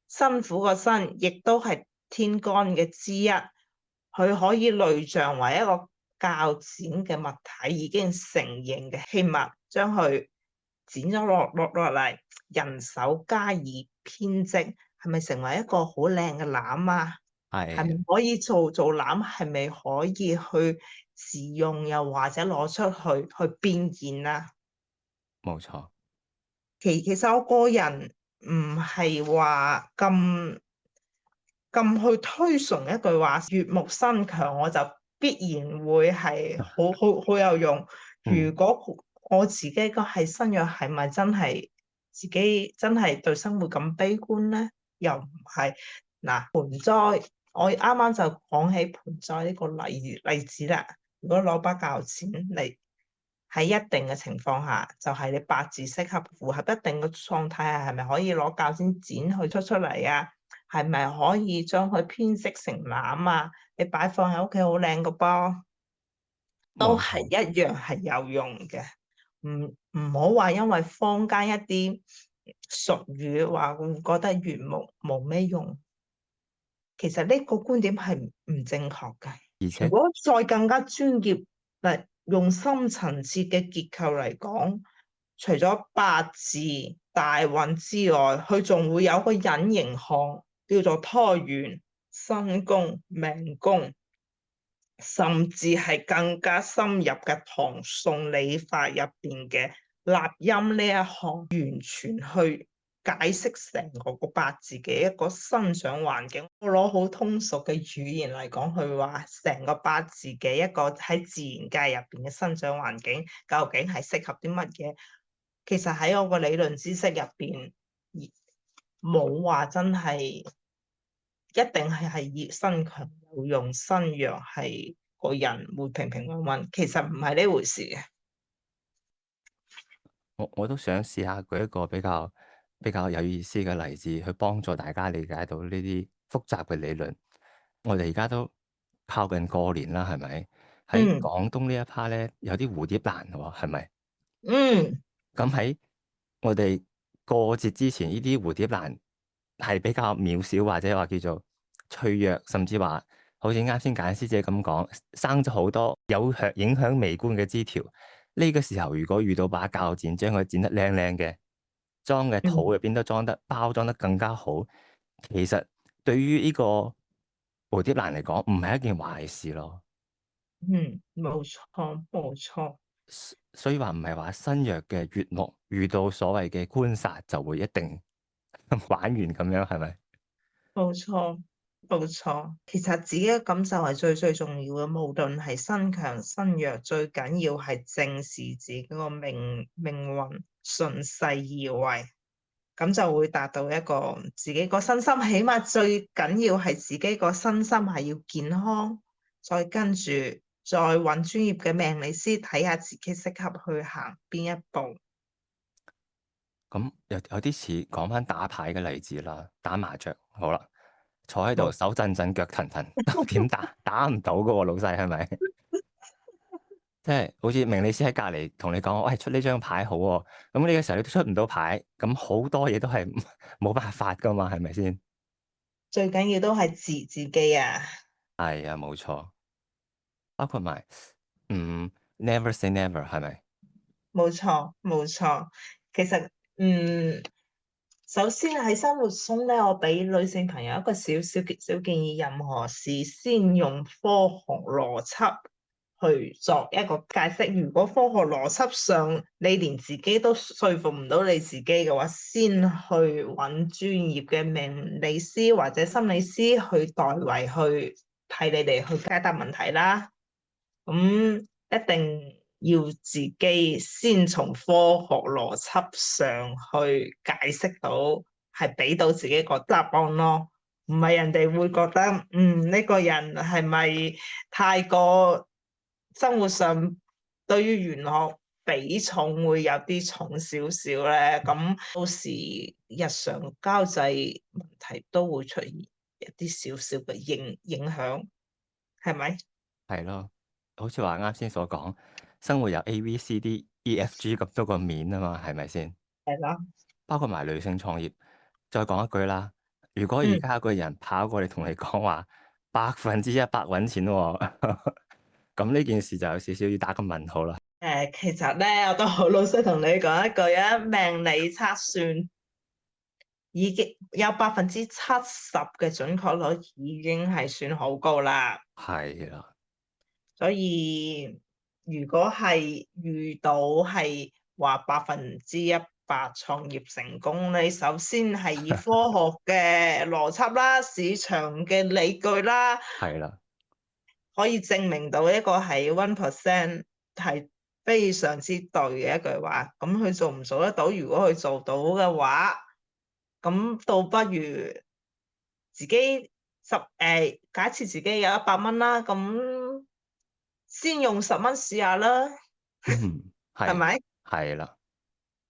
辛苦個辛亦都係天干嘅之一，佢可以類象為一個鉸剪嘅物體，已經成型嘅器物，將佢剪咗落嚟，人手加以編織，係咪成為一個好靚嘅籃啊？係咪可以做籃？係咪可以去自用，又或者攞出去變現啊？冇錯。其實我個人唔係話咁去推崇一句話，乙木身強我就必然會係好有用。如果我自己個係身弱，係咪真係自己真係對生活咁悲觀咧？又唔係。嗱，盆栽，我啱啱就講起盆栽呢個例子啦。如果攞把鉸剪嚟，喺一定嘅情況下，就係你八字適合符合一定嘅狀態下，係咪可以攞鉸剪剪佢出嚟啊？係咪可以將佢編織成籃啊？你擺放喺屋企好靚個噃，都係一樣係有用嘅。唔好話因為坊間一啲俗語話會覺得乙木冇咩用，其實呢個觀點係唔正確嘅。如果再更加專業嚟用深層次嘅結構嚟講，除咗八字大運之外，佢仲會有個隱形項叫做胎元、身宮、命宮，甚至係更加深入嘅唐宋理法入邊嘅納音呢一項，完全去解釋成個八字嘅一個生長環境。我攞好通俗嘅語言嚟講，佢話成個八字嘅一個喺自然界入邊嘅生長環境，究竟係適合啲乜嘢？其實喺我個理論知識入邊，冇話真係一定係身強有用，身弱係個人會平平穩穩。其實唔係呢回事嘅。我都想試下舉一個比較有意思嘅例子，去幫助大家理解到呢啲複雜嘅理論。我哋而家都靠近過年啦，係咪？喺廣東呢一 part 咧，有啲蝴蝶蘭喎，係咪？咁喺我哋過節之前，呢啲蝴蝶蘭係比較渺小，或者話叫做脆弱，甚至話好似啱先簡師姐咁講，生咗好多影響微觀嘅枝條。呢個時候，如果遇到把鉸剪，將佢剪得靚靚嘅，裝嘅土入邊都包裝得更加好，其實對於呢個蝴蝶蘭嚟講，唔係一件壞事咯。冇錯。所以話唔係話身弱嘅乙木遇到所謂嘅官殺就會一定玩完咁樣，係咪？冇錯。其實自己嘅感受係最重要嘅，無論係身強身弱，最緊要係正視自己個命運，順勢而為，咁就會達到一個自己個身心，起碼最緊要係自己個身心係要健康，再跟住再揾專業嘅命理師睇下自己適合去行邊一步。咁有啲似講翻打牌嘅例子啦，打麻雀好啦，坐喺度手震震腳騰騰，點打唔到噶喎，老細係咪？即係好似命理師喺隔籬同你講，喂，出呢張牌好喎，咁呢個時候你都出唔到牌，咁好多嘢都係冇辦法噶嘛，係咪先？最緊要都係自己啊。係啊，冇錯，包括埋never say never 係咪？冇錯，冇錯。其實，首先喺生活中咧，我俾女性朋友一個小建議，任何事先用科學邏輯去作一個解釋。如果科學邏輯上你連自己都說服唔到你自己嘅話，先去揾專業嘅命理師或者心理師去代為去替你哋去解答問題啦。咁一定要自己先從科學邏輯上去解釋到，係俾到自己個答案咯。唔係人哋會覺得，呢個人係咪太過生活上對於玄學比重會有啲重少少咧？咁到時日常交際問題都會出現一啲少少嘅影響，係咪？係咯，好似話啱先所講，生活有 ABCDEFG 咁多個面啊嘛，係咪先？係啦。包括埋女性創業，再講一句啦，如果而嗯。家有個人跑過嚟同你講話100%揾錢喎，咁呢件事就有少少要打個問號啦。其實咧，我都好老實同你講一句啊，命理測算已經有70%嘅準確率，已經係算好高啦。係啦，所以如果係遇到係話100%創業成功，你首先係以科學嘅邏輯啦、市場嘅理據啦，係啦，可以證明到一個係1%係非常之對嘅一句話。咁佢做唔做得到？如果佢做到嘅話，咁倒不如自己假設自己有100蚊啦，咁先用10蚊試下啦，係係咪？係啦，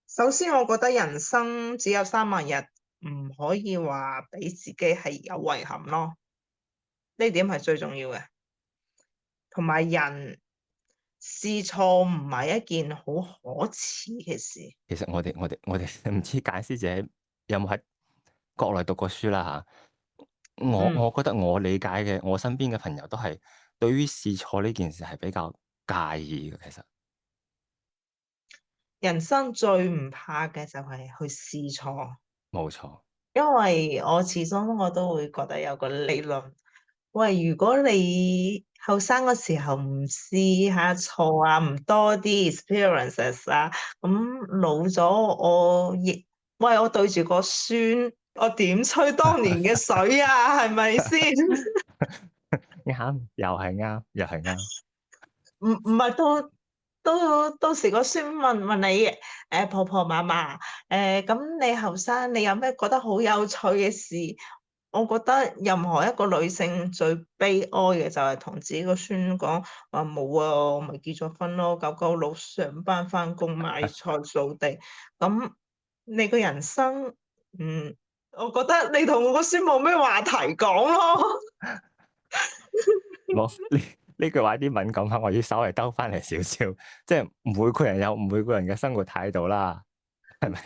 首先，我覺得人生只有300日，唔可以話俾自己係有遺憾咯。呢點係最重要嘅。同埋人試錯唔係一件好可恥嘅事。其實我哋唔知簡師姐有冇喺國內讀過書啦嚇。我覺得我理解嘅，我身邊嘅朋友都係對於試錯呢件事係比較介意嘅。其實人生最唔怕嘅就係去試錯，冇錯，因為我始終我都會覺得有個理論，喂，如果你後生嗰時候唔試下錯啊，唔多啲 experiences 啊，咁老咗我對住個孫，我點吹當年嘅水啊？係咪先？啱，又係啱，又係啱。唔係到時個孫問你，婆婆嫲嫲，咁你後生你有咩覺得好有趣嘅事？我覺得任何一個女性最悲哀嘅就係同自己個孫講話冇啊，我咪結咗婚咯，996上班翻工買菜掃地。咁你個人生，我覺得你同我個孫冇咩話題講咯。冇呢句話啲敏感下，我要稍微兜翻嚟少少，即係每個人有每個人嘅生活態度啦，係咪？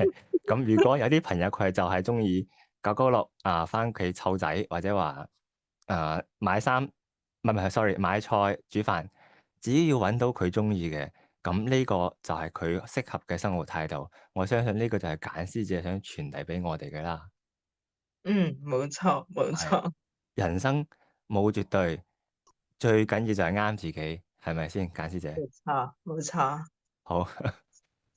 咁如果有啲朋友佢就係中意996啊，翻屋企湊仔，或者話買衫，唔係，sorry，買菜煮飯，只要揾到佢中意嘅，咁呢個就係佢適合嘅生活態度。我相信呢個就係簡師姐想傳遞俾我哋嘅啦。冇錯冇係錯。人生冇絕對，最緊要就係啱自己，係咪先，簡師姐？冇錯冇錯。好，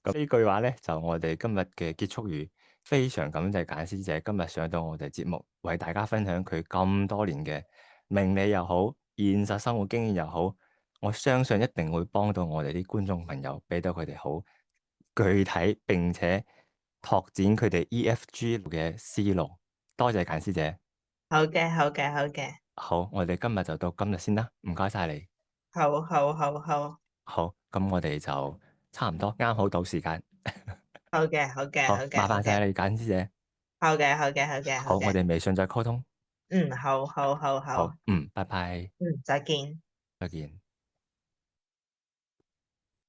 咁呢句話咧就我哋今日嘅結束語。非常感謝簡師姐今日上到我哋節目，為大家分享佢咁多年嘅命理又好，現實生活經驗又好，我相信一定會幫到我哋啲觀眾朋友，俾到佢哋好具體並且拓展佢哋 EFG 嘅思路。多謝簡師姐。好嘅好嘅好嘅。好，我哋今日就到今日先啦，唔該晒你。好好好好。好，咁我哋就差唔多啱好到時間。好嘅好嘅好，好嘅麻好嘅煩晒你，簡師姐。好嘅好嘅好嘅好好，我嘅。哋微信再溝通。好好好好。好，拜拜，再見。再見。